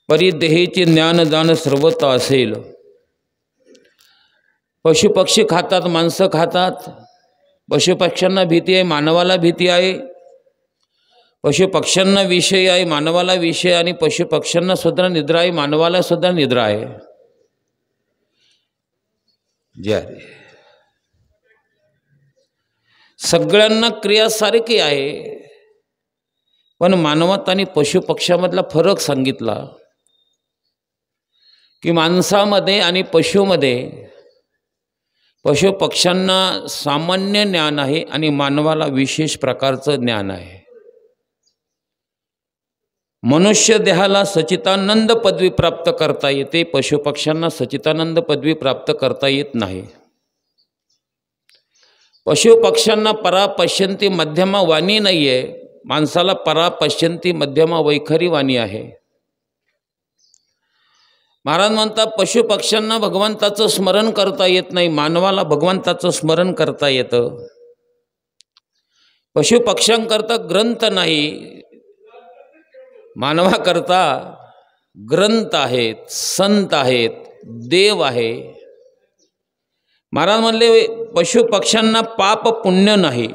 परिदेहेचे ज्ञान जाण सर्वता असेल। पशुपक्षी खातात, माणसं खातात। पशुपक्ष्यांना भीती आहे, मानवाला भीती आहे। पशुपक्ष्यांना विषय आहे, मानवाला विषय, आणि पशुपक्ष्यांना सुद्धा निद्रा आहे, मानवाला सुद्धा निद्रा आहे। जय सगळ्यांना क्रिया सारखी आहे, पण मानवात आणि पशुपक्ष्यामधला फरक सांगितला की माणसामध्ये आणि पशुमध्ये पशुपक्ष्यांना सामान्य ज्ञान आहे आणि मानवाला विशेष प्रकारचं ज्ञान आहे। मनुष्य देहाला सच्चिदानंद पदवी प्राप्त करता येते, पशुपक्ष्यांना सच्चिदानंद पदवी प्राप्त करता येत नाही। पशुपक्ष्यांना परा पश्यन्ति मध्यमा वाणी नाही आहे, माणसाला परा पश्यन्ति मध्यमा वैखरी वाणी आहे। महाराज म्हणतात पशुपक्ष्यांना भगवंताचं स्मरण करता येत नाही, मानवाला भगवंताचं स्मरण करता येतं। पशुपक्ष्यांकरता ग्रंथ नाही, मानवाकरता ग्रंथ आहेत, संत आहेत, देव आहे। महाराज म्हणले पशुपक्ष्यांना पाप पुण्य नाही,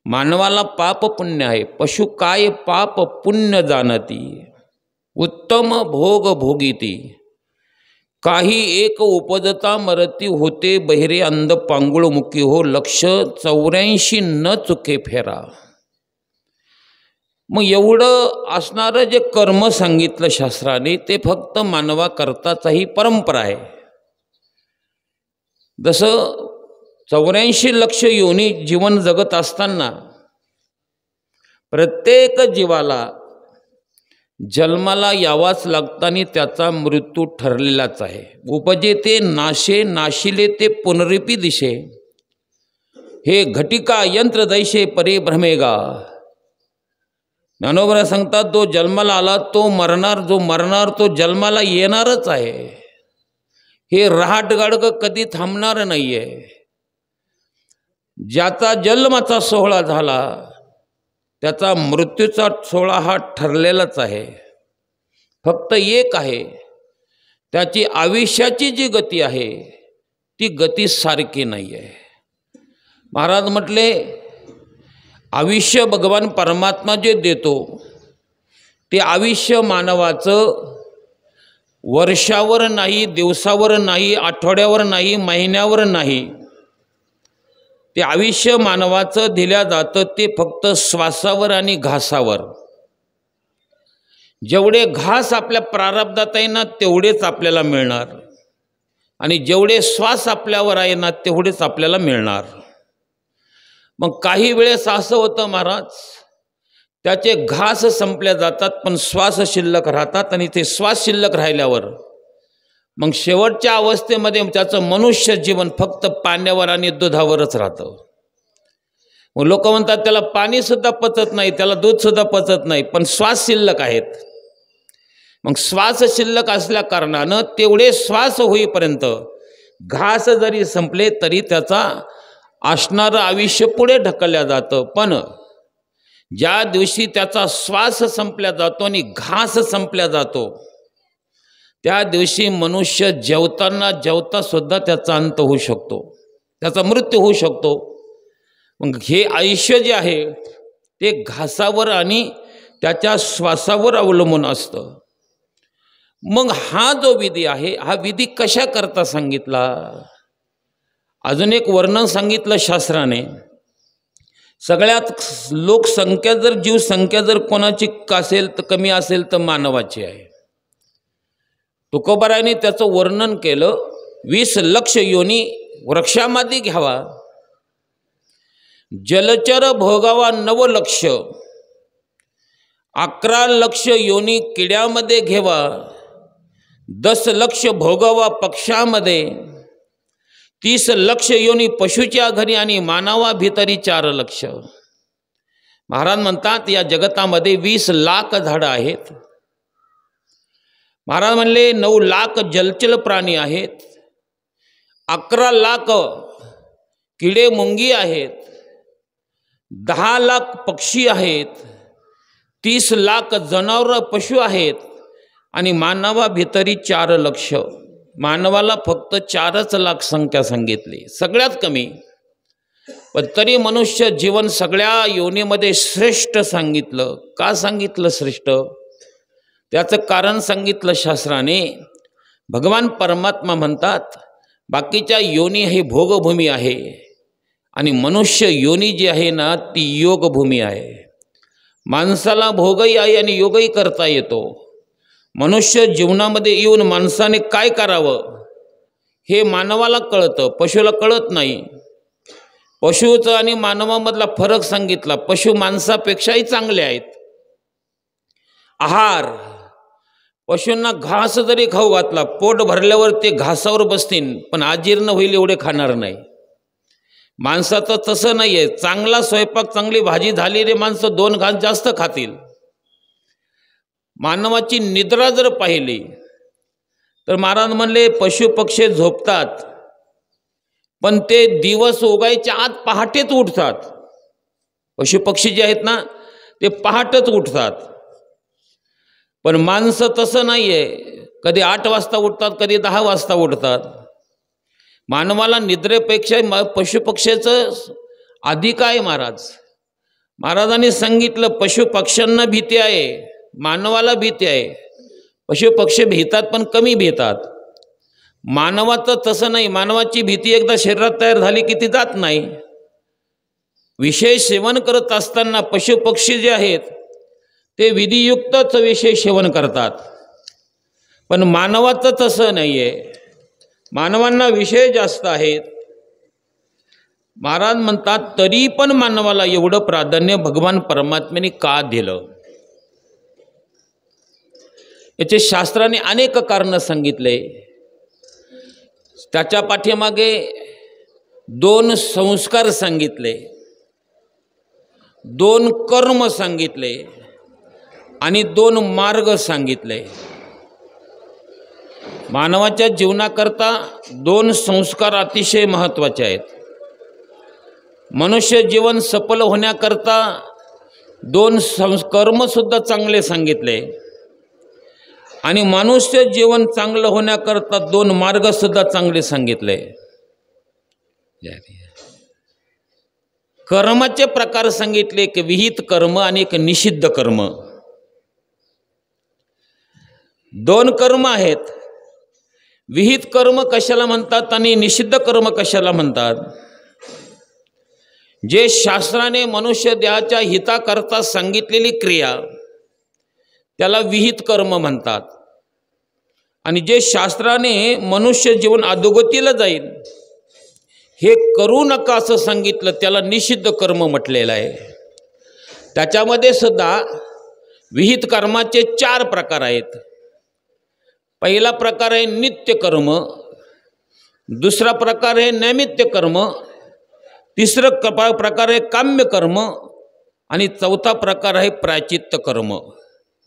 मानवाला पाप पुण्य आहे। पशु काय पाप पुण्य जाणती, उत्तम भोग भोगीती, काही एक उपजता मरती, होते बहिरे अंध पांगुळ मुकी हो, लक्ष 84 न चुके फेरा। मग एवढं असणारं जे कर्म सांगितलं शास्त्राने ते फक्त मानवा करताच ही परंपरा आहे। जसं 84 लक्ष योनी जीवन जगत असताना प्रत्येक जीवाला जन्माला यावाच लागताना त्याचा मृत्यू ठरलेलाच आहे। उपजेते नाशे, नाशिले ते पुनरिपी दिशे, हे घटिका यंत्र दैशे परे भ्रमेगा। ज्ञानोबा सांगतात जो जन्माला आला तो मरणार, जो मरणार तो जन्माला येणारच आहे। हे रहाटगाडग कधी थांबणार नाही आहे। ज्याचा जन्माचा सोहळा झाला त्याचा मृत्यूचा सोहळा हा ठरलेलाच आहे। फक्त एक आहे, त्याची आयुष्याची जी गती आहे ती गती सारखी नाही आहे। महाराज म्हटले आयुष्य भगवान परमात्मा जे देतो ते आयुष्य मानवाचं वर्षावर नाही, दिवसावर नाही, आठवड्यावर नाही, महिन्यावर नाही, ते आयुष्य मानवाचं दिल्या जातं ते फक्त श्वासावर आणि घासावर। जेवढे घास आपल्या प्रारब्धात आहे ना तेवढेच आपल्याला मिळणार, आणि जेवढे श्वास आपल्यावर आहे ना तेवढेच आपल्याला मिळणार। मग काही वेळेस असं होतं महाराज, त्याचे घास संपल्या जातात पण श्वास शिल्लक राहतात, आणि ते श्वास शिल्लक राहिल्यावर मग शेवटच्या अवस्थेमध्ये त्याचं मनुष्य जीवन फक्त पाण्यावर आणि दुधावरच राहतं। मग लोक म्हणतात त्याला पाणी सुद्धा पचत नाही, त्याला दूध सुद्धा पचत नाही, पण श्वास शिल्लक आहेत। मग श्वास शिल्लक असल्या कारणानं तेवढे श्वास होईपर्यंत घास जरी संपले तरी त्याचा असणारं आयुष्य पुढे ढकलल्या जातं। पण ज्या दिवशी त्याचा श्वास संपल्या जातो आणि घास संपल्या जातो त्या दिवशी मनुष्य जेवताना जेवता सुद्धा त्याचा अंत होऊ शकतो, त्याचा मृत्यू होऊ शकतो। मग हे आयुष्य जे आहे ते घासावर आणि त्याच्या श्वासावर अवलंबून असतं। मग हा जो विधी आहे हा विधी कशा करता सांगितला, अजून एक वर्णन सांगितलं शास्त्राने। सगळ्यात लोकसंख्या जर जीवसंख्या जर कोणाची असेल तर कमी असेल तर मानवाची आहे। तुकोबारायांनी त्याचं वर्णन केलं, 20 लक्ष योनी वृक्षामध्ये घ्यावा, जलचर भोगावा 9 लक्ष, 11 लक्ष योनी किड्यामध्ये घेवा, 10 लक्ष भोगावा पक्षामध्ये, 30 लक्ष योनी पशुच्या घरी, आणि मानवा भितरी 4 लक्ष। महाराज म्हणतात या जगतामध्ये 20 लाख झाडं आहेत। महाराज म्हणले 9 लाख जलचर प्राणी आहेत, 11 लाख किडे मुंगी आहेत, 10 लाख पक्षी आहेत, 30 लाख जनावर पशु आहेत आणि मानवाभितरी 4 लक्ष. मानवाला फक्त 4च लाख संख्या सांगितली, सगळ्यात कमी. पण तरी मनुष्य जीवन सगळ्या योनीमध्ये श्रेष्ठ सांगितलं. का सांगितलं श्रेष्ठ? त्याचं कारण सांगितलं शास्त्राने. भगवान परमात्मा म्हणतात बाकीच्या योनी ही भोगभूमी आहे आणि मनुष्य योनी जी आहे ना ती योगभूमी आहे. माणसाला भोगही आहे आणि योगही करता येतो. मनुष्य जीवनामध्ये येऊन माणसाने काय करावं हे मानवाला कळतं, पशुला कळत नाही. पशुचा आणि मानवामधला फरक सांगितला. पशु माणसापेक्षाही चांगले आहेत. आहार, पशूंना घास जरी खाऊ घातला पोट भरल्यावर ते घासावर बसतील, पण अजीर्ण होईल एवढे खाणार नाही. माणसाचं तसं नाही आहे. चांगला स्वयंपाक, चांगली भाजी झालेली माणसं 2 घास जास्त खातील. मानवाची निद्रा जर पाहिली तर महाराज म्हणले पशु पक्षी झोपतात पण ते दिवस उगायच्या आत पहाटेच उठतात. पशु पक्षी जे आहेत ना ते पहाटेच उठतात. पण माणसं तसं नाही आहे. कधी 8 वाजता उठतात, कधी 10 वाजता उठतात. मानवाला निद्रेपेक्षा पशुपक्ष्याचं अधिक आहे. महाराजांनी सांगितलं पशु पक्ष्यांना भीती आहे, मानवाला भीती आहे. पशु पक्षी भीतात पण कमी भीतात. मानवाचं तसं नाही. मानवाची भीती एकदा शरीरात तयार झाली की ती जात नाही. विषय सेवन करत असताना पशु पक्षी जे आहेत ते विधियुक्तच विषय सेवन करतात. पण मानवाचं तसं नाही आहे. मानवांना विषय जास्त आहेत. महाराज म्हणतात तरी पण मानवाला एवढं प्राधान्य भगवान परमात्म्याने का दिलं? याचे शास्त्राने अनेक कारणं सांगितले. त्याच्या पाठीमागे 2 संस्कार सांगितले, 2 कर्म सांगितले आणि 2 मार्ग सांगितले. मानवाच्या जीवनाकरता 2 संस्कार अतिशय महत्त्वाचे आहेत. मनुष्य जीवन सफल होण्याकरता 2 कर्मसुद्धा चांगले सांगितले आणि मनुष्य जीवन चांगलं होण्याकरता 2 मार्गसुद्धा चांगले सांगितले. कर्माचे प्रकार सांगितले, एक विहित कर्म आणि एक निषिद्ध कर्म. 2 कर्म आहेत. विहित कर्म कशाला म्हणतात आणि निषिद्ध कर्म कशाला म्हणतात? जे शास्त्राने मनुष्य देहाच्या हिताकरता सांगितलेली क्रिया त्याला विहित कर्म म्हणतात आणि जे शास्त्राने मनुष्य जीवन अधोगतीला जाईल हे करू नका असं सांगितलं त्याला निषिद्ध कर्म म्हटलेलं आहे. त्याच्यामध्ये सुद्धा विहित कर्माचे 4 प्रकार आहेत. पहिला प्रकार आहे नित्य कर्म, दुसरा प्रकार आहे नैमित्य कर्म, तिसरा प्रकार आहे काम्य कर्म आणि चौथा प्रकार आहे प्रायचित्त कर्म.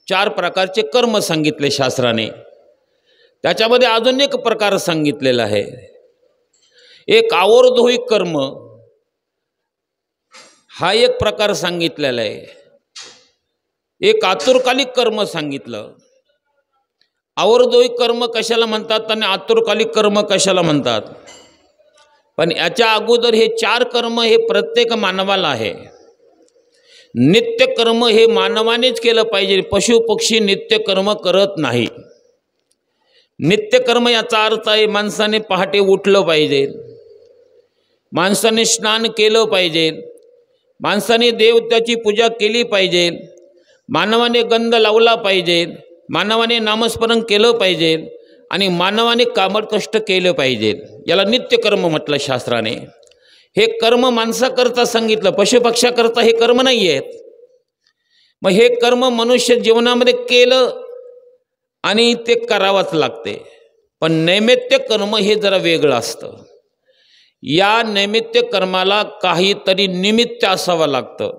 4 प्रकारचे कर्म सांगितले शास्त्राने. त्याच्यामध्ये अजून एक प्रकार सांगितलेला आहे. एक आवर्तोहिक कर्म हा एक प्रकार सांगितलेला आहे. एक आतुरकालिक कर्म सांगितलं. आवर्तोहिक कर्म कशाला म्हणतात आणि आतुरकालिक कर्म कशाला म्हणतात? पण याच्या अगोदर हे 4 कर्म हे प्रत्येक मानवाला आहे. नित्य कर्म हे मानवानेच केलं पाहिजे. पशु पक्षी नित्य कर्म करत नाही. नित्य कर्म याचा अर्थ आहे माणसाने पहाटे उठलं पाहिजे, माणसाने स्नान केलं पाहिजे, माणसाने देवताची पूजा केली पाहिजे, मानवाने गंध लावला पाहिजे, मानवाने नामस्मरण केलं पाहिजे आणि मानवाने कामट कष्ट केलं पाहिजे. याला नित्य कर्म म्हटलं शास्त्राने. हे कर्म माणसाकरता सांगितलं, पशुपक्ष्याकरता हे कर्म नाही आहेत. मग हे कर्म मनुष्य जीवनामध्ये केलं आणि ते करावंच लागते. पण नैमित्य कर्म हे जरा वेगळं असतं. या नैमित्य कर्माला काहीतरी निमित्त असावं लागतं.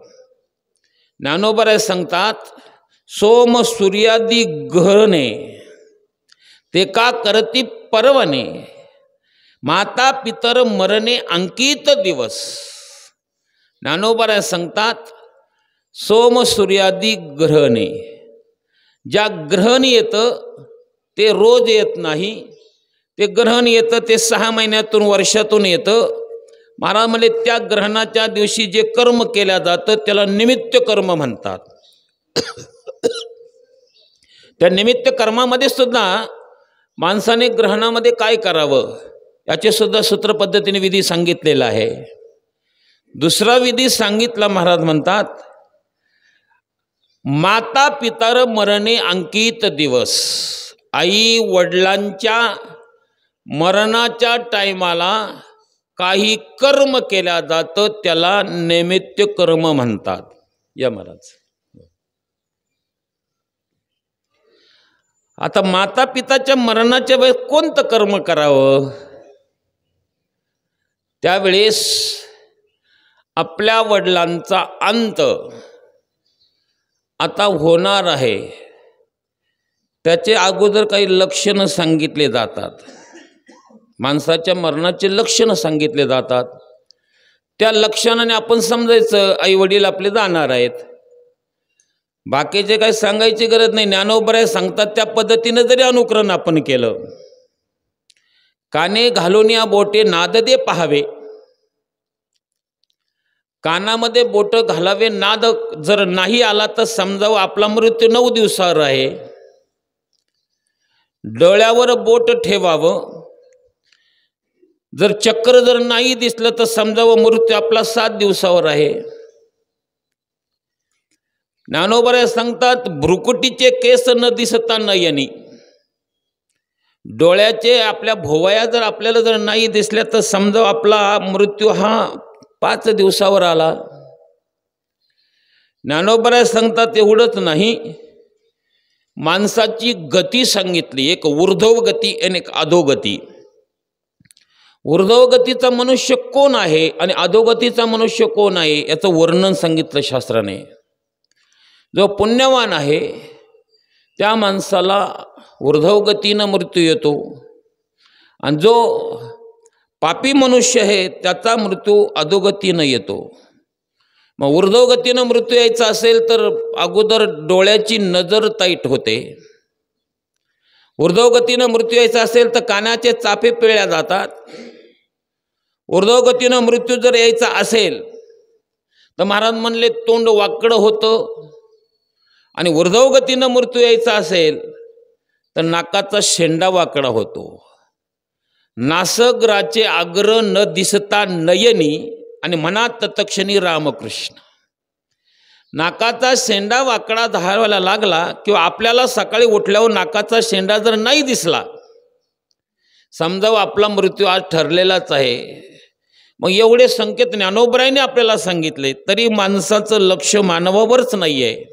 ज्ञानोबा सांगतात सोम सूर्यादी ग्रहणे ते का करती पर्वणे, माता पितर मरणे अंकित दिवस. ज्ञानोबा सांगतात सोम सूर्यादी ग्रहणे, ज्या ग्रहण येतं ते रोज येत नाही, ते ग्रहण येतं ते 6 महिन्यातून वर्षातून येतं. महाराज म्हणले त्या ग्रहणाच्या दिवशी जे कर्म केल्या जातं त्याला निमित्त कर्म म्हणतात. त्या निमित्त कर्मामध्ये सुद्धा माणसाने ग्रहणामध्ये काय करावं याचे सुद्धा सूत्र पद्धतीने विधी सांगितलेला आहे. दुसरा विधी सांगितला महाराज म्हणतात, माता पितर मरणे अंकित दिवस, आई वडिलांच्या मरणाच्या टायमाला काही कर्म केल्या जातं त्याला नैमित्य कर्म म्हणतात. या महाराज आता माता पिताच्या मरणाच्या वेळेस कोणतं कर्म करावं? त्यावेळेस आपल्या वडिलांचा अंत आता होणार आहे त्याचे अगोदर काही लक्षणं सांगितले जातात. माणसाच्या मरणाचे लक्षणं सांगितले जातात. त्या लक्षणाने आपण समजायचं आई वडील आपले जाणार आहेत. बाकीचे काही सांगायची गरज नाही. ज्ञानोबराय सांगतात त्या पद्धतीने जरी अनुकरण आपण केलं, काने घालून या बोटे नाद दे पाहावे, कानामध्ये बोट घालावे, नाद जर नाही आला तर समजावं आपला मृत्यू 9 दिवसावर आहे. डोळ्यावर बोट ठेवावं, जर चक्र जर नाही दिसलं तर समजावं मृत्यू आपला 7 दिवसावर आहे. ज्ञानोबराय सांगतात भ्रुकुटीचे केस न दिसता नयनी, डोळ्याचे आपल्या भोवया जर आपल्याला जर नाही दिसल्या तर समजावं आपला मृत्यू हा 5 दिवसावर आला. ज्ञानोबराय सांगतात एवढंच नाही, माणसाची गती सांगितली, एक ऊर्ध्व गती आणि एक अधोगती. ऊर्ध्व गतीचा मनुष्य कोण आहे आणि अधोगतीचा मनुष्य कोण आहे याचं वर्णन सांगितलं शास्त्राने. जो पुण्यवान आहे त्या माणसाला ऊर्ध्व गतीनं मृत्यू येतो आणि जो पापी मनुष्य आहे त्याचा मृत्यू अधोगतीनं येतो. मग ऊर्ध्व गतीनं मृत्यू यायचा असेल तर अगोदर डोळ्याची नजर ताईट होते. ऊर्ध्व गतीनं मृत्यू यायचा असेल तर कानाचे चाफे पिळल्या जातात. ऊर्ध्व गतीनं मृत्यू जर यायचा असेल तर महाराज म्हणले तोंड वाकडं होतं. आणि ऊर्ध्व गतीनं मृत्यू यायचा असेल तर नाकाचा शेंडा वाकडा होतो. नासग्राचे आग्र न दिसता नयनी आणि मनात तत्क्षणी रामकृष्ण. नाकाचा शेंडा वाकडा धावायला लागला किंवा आपल्याला सकाळी उठल्यावर नाकाचा शेंडा जर नाही दिसला समजावं आपला मृत्यू आज ठरलेलाच आहे. मग एवढे संकेत ज्ञानोबरायने आपल्याला सांगितले तरी माणसाचं लक्ष मानवावरच नाही आहे.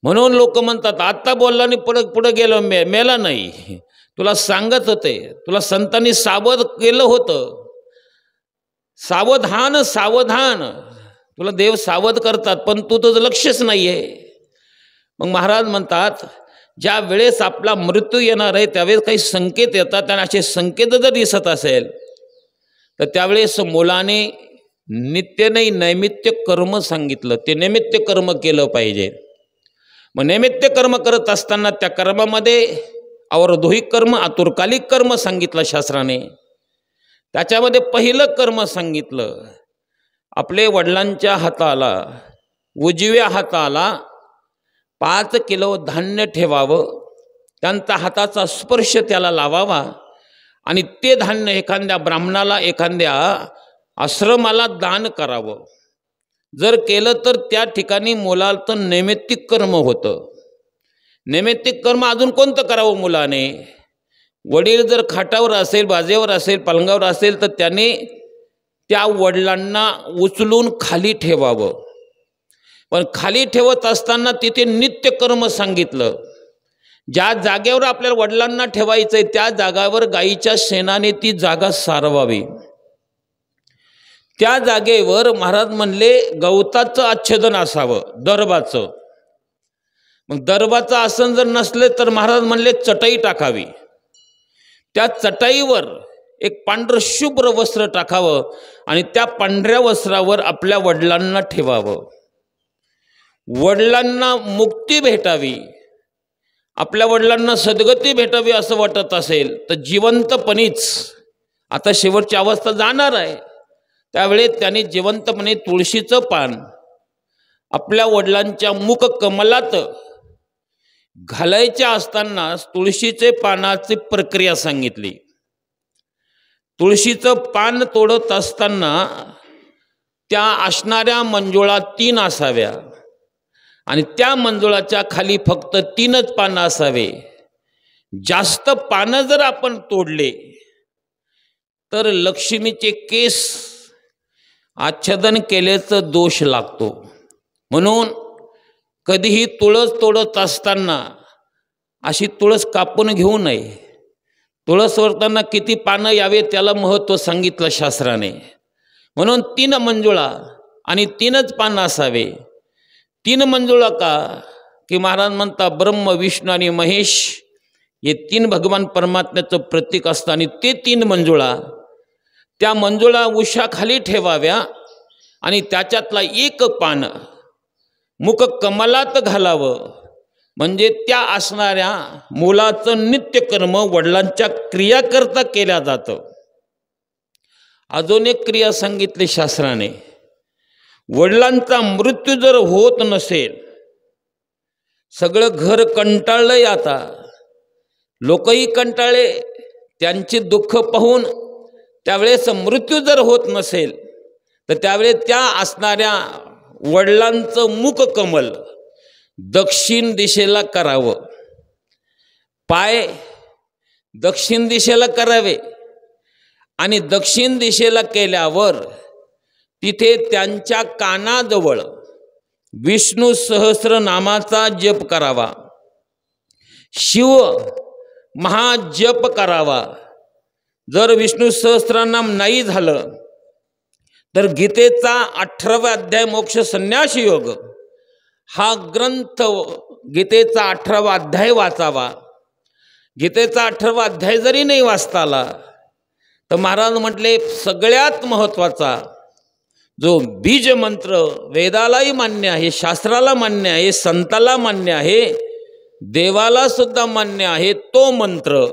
म्हणून लोक म्हणतात आत्ता बोलला आणि पुढं गेलं मेला नाही. तुला सांगत होते, तुला संतांनी सावध केलं होतं. सावधान सावधान, तुला देव सावध करतात पण तू तुझं लक्षच नाही आहे. मग महाराज म्हणतात ज्या वेळेस आपला मृत्यू येणार आहे त्यावेळेस काही संकेत येतात आणि असे संकेत जर दिसत असेल तर त्यावेळेस मुलाने नित्य नाही नैमित्य कर्म सांगितलं, ते नैमित्य कर्म केलं पाहिजे. मग नैमित्य कर्म करत असताना त्या कर्मामध्ये अवरोधिक कर्म आतुरकालिक कर्म सांगितलं शास्त्राने. त्याच्यामध्ये पहिलं कर्म सांगितलं, आपले वडिलांच्या हाताला उजव्या हाताला 5 किलो धान्य ठेवावं, त्यांचा हाताचा स्पर्श त्याला लावावा आणि ते धान्य एखाद्या ब्राह्मणाला एखाद्या आश्रमाला दान करावं. जर केलं तर त्या ठिकाणी मुलाचं नैमित्तिक कर्म होतं. नैमित्तिक कर्म अजून कोणतं करावं मुलाने? वडील जर खाटावर असेल, बाजेवर असेल, पलंगावर असेल तर त्याने त्या वडिलांना उचलून खाली ठेवावं. पण खाली ठेवत असताना तिथे नित्य कर्म सांगितलं. ज्या जागेवर आपल्याला वडिलांना ठेवायचं आहे त्या जागावर गाईच्या शेणाने ती जागा सारवावी. त्या जागेवर महाराज म्हणले गवताचं आच्छादन असावं, दर्भाचं. मग दर्भाचं आसन जर नसले तर महाराज म्हणले चटई टाकावी. त्या चटईवर एक पांढरं शुभ्र वस्त्र टाकावं आणि त्या पांढऱ्या वस्त्रावर आपल्या वडिलांना ठेवावं. वडिलांना मुक्ती भेटावी, आपल्या वडिलांना सद्गती भेटावी असं वाटत असेल तर जिवंतपणीच, आता शेवटची अवस्था जाणार आहे त्यावेळेस त्यांनी जिवंतपणे तुळशीचं पान आपल्या वडिलांच्या मुख कमलात घालायच्या असताना तुळशीचे पानाची प्रक्रिया सांगितली. तुळशीचं पान तोडत असताना त्या असणाऱ्या मंजुळा 3 असाव्या आणि त्या मंजुळाच्या खाली फक्त 3च पानं असावे. जास्त पानं जर आपण तोडले तर लक्ष्मीचे केस आच्छादन केल्याचं दोष लागतो. म्हणून कधीही तुळस तोडत असताना अशी तुळस कापून घेऊ नये. तुळस तोडताना किती पानं यावे त्याला महत्त्व सांगितलं शास्त्राने. म्हणून 3 मंजुळा आणि 3च पानं असावे. 3 मंजुळा का की महाराज म्हणता ब्रह्म विष्णू आणि महेश हे 3 भगवान परमात्म्याचं प्रतीक असतं आणि ते 3 मंजुळा त्या मंजुळा उशाखाली ठेवाव्या आणि त्याच्यातला एक पान मुख कमलात घालावं. म्हणजे त्या असणाऱ्या मुलाचं नित्यकर्म वडिलांच्या क्रियाकरता केल्या जातं. अजून एक क्रिया सांगितली शास्त्राने. वडिलांचा मृत्यू जर होत नसेल, सगळं घर कंटाळलंय, आता लोकही कंटाळले, त्यांची दुःख पाहून त्यावेळेस मृत्यू जर होत नसेल तर त्यावेळेस त्या असणाऱ्या वडिलांचं मुख कमल दक्षिण दिशेला करावं. पाय दक्षिण दिशेला करावे आणि दक्षिण दिशेला केल्यावर तिथे त्यांच्या कानाजवळ विष्णू सहस्रनामाचा जप करावा, शिव महाजप करावा. जर विष्णू सहस्रनाम नाही झालं तर गीतेचा 18वा अध्याय मोक्ष संन्यास योग हा ग्रंथ, गीतेचा 18वा अध्याय वाचावा. गीतेचा 18वा अध्याय जरी नाही वाचता आला तर महाराज म्हटले सगळ्यात महत्त्वाचा जो बीज मंत्र वेदालाही मान्य आहे, शास्त्राला मान्य आहे, संताला मान्य आहे, देवाला सुद्धा मान्य आहे, तो मंत्र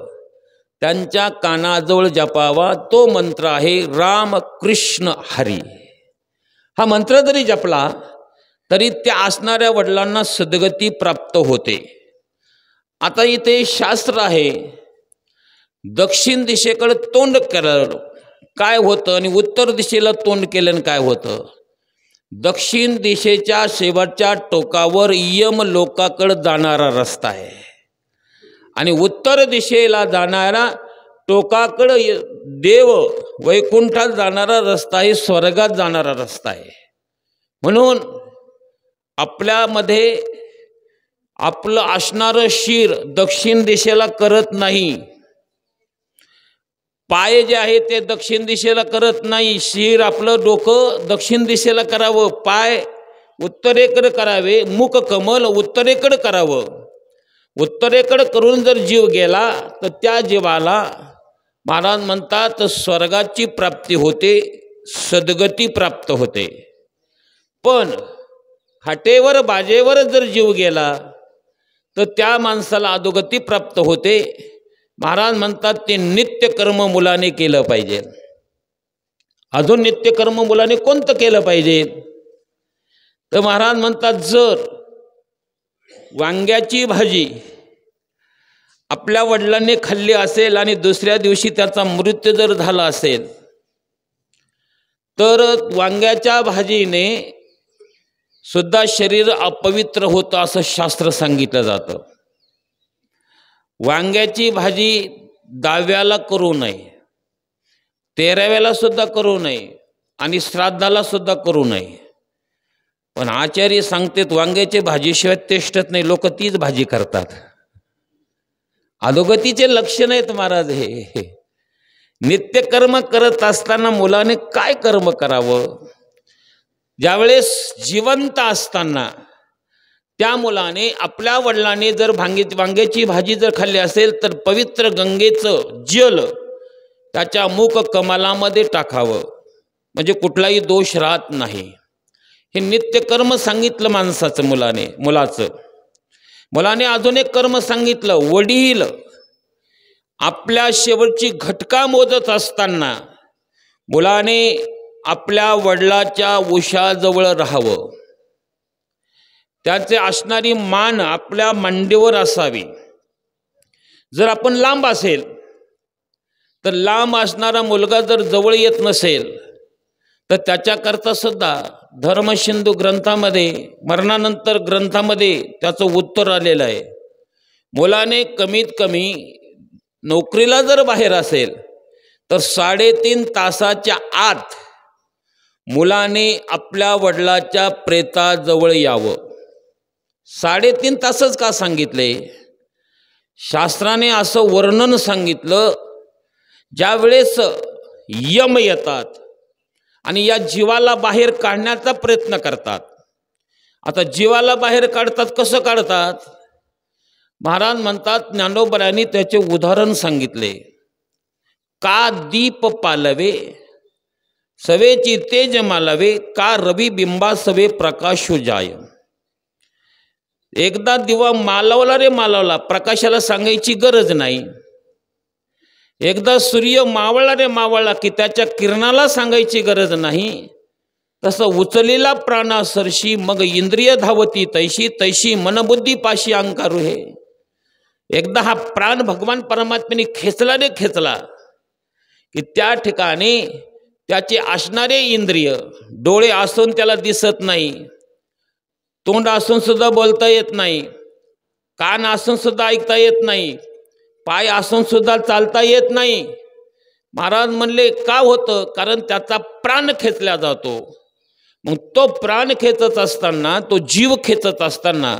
त्यांच्या कानाजवळ जपावा. तो मंत्र आहे राम कृष्ण हरी. हा मंत्र जरी जपला तरी त्या असणाऱ्या वडिलांना सद्गती प्राप्त होते. आता इथे शास्त्र आहे, दक्षिण दिशेकडे तोंड केलं काय होतं आणि उत्तर दिशेला तोंड केल्यानं काय होतं. दक्षिण दिशेच्या शेवटच्या टोकावर यम लोकाकडे जाणारा रस्ता आहे आणि उत्तर दिशेला जाणारा टोकाकडे देव वैकुंठात जाणारा रस्ता आहे, स्वर्गात जाणारा रस्ता आहे. म्हणून आपल्यामध्ये आपलं असणारं शिर दक्षिण दिशेला करत नाही, पाय जे आहे ते दक्षिण दिशेला करत नाही. शिर आपलं डोकं दक्षिण दिशेला करावं, पाय उत्तरेकडे करावे, मुख कमल उत्तरेकडे करावं. उत्तरेकडे करून जर जीव गेला तर त्या जीवाला महाराज म्हणतात स्वर्गाची प्राप्ती होते, सद्गती प्राप्त होते. पण खाटेवर बाजेवर जर जीव गेला तर त्या माणसाला अधोगती प्राप्त होते. महाराज म्हणतात ते नित्यकर्म मुलाने केलं पाहिजे. अजून नित्यकर्म मुलाने कोणतं केलं पाहिजे तर महाराज म्हणतात जर वांग्याची भाजी आपल्या वडिलांनी खाल्ली असेल आणि दुसऱ्या दिवशी त्याचा मृत्यू जर झाला असेल तर वांग्याच्या भाजीने सुद्धा शरीर अपवित्र होतं असं शास्त्र सांगितलं जातं. वांग्याची भाजी 10व्याला करू नये, 13व्याला सुद्धा करू नये आणि श्राद्धाला सुद्धा करू नये. पण आचार्य सांगतात वांग्याची भाजीशिवाय तेष्टत नाही, लोक तीच भाजी करतात. अधोगतीचे लक्षण आहेत महाराज. हे नित्यकर्म करत असताना मुलाने काय कर्म करावं. ज्यावेळेस जिवंत असताना त्या मुलाने आपल्या वडिलांनी जर वांग्याची भाजी जर खाल्ली असेल तर पवित्र गंगेचं जल त्याच्या मुख कमलामध्ये टाकावं, म्हणजे कुठलाही दोष राहत नाही. हे नित्य कर्म सांगितलं माणसाचं, मुलाने अजून एक कर्म सांगितलं. वडील आपल्या शेवटची घटका मोजत असताना मुलाने आपल्या वडिलाच्या उशाजवळ राहावं. त्याचे असणारी मान आपल्या मांडीवर असावी. जर आपण लांब असेल तर लांब असणारा मुलगा जर जवळ येत नसेल तर त्याच्याकरता सुद्धा धर्मसिंधू ग्रंथामध्ये, मरणानंतर ग्रंथामध्ये त्याचं उत्तर आलेलं आहे. मुलाने कमीत कमी नोकरीला जर बाहेर असेल तर 3.5 तासाच्या आत मुलाने आपल्या वडिलाच्या प्रेताजवळ यावं. 3.5 तासच का सांगितले? शास्त्राने असं वर्णन सांगितलं, ज्यावेळेस यम येतात आणि या जीवाला बाहेर काढण्याचा प्रयत्न करतात. आता जीवाला बाहेर काढतात, कसं काढतात? महाराज म्हणतात, ज्ञानोबरांनी त्याचे उदाहरण सांगितले. का दीप पालवे सवेची तेज मालवे, का रवी बिंबा सवे प्रकाशो जाय. एकदा दिवा मालवला, प्रकाशाला सांगायची गरज नाही. एकदा सूर्य मावळला की त्याच्या किरणाला सांगायची गरज नाही. तसं उचलेला प्राणासरशी मग इंद्रिय धावती तैशी, तैशी मनबुद्धी पाशी अंकारू. हे एकदा हा प्राण भगवान परमात्म्याने खेचला की त्या ठिकाणी त्याचे असणारे इंद्रिय, डोळे असून त्याला दिसत नाही, तोंड असून सुद्धा बोलता येत नाही, कान असून सुद्धा ऐकता येत नाही, पाय असून सुद्धा चालता येत नाही. महाराज म्हणले का होतं? कारण त्याचा प्राण खेचला जातो. मग तो प्राण खेचत असताना, तो जीव खेचत असताना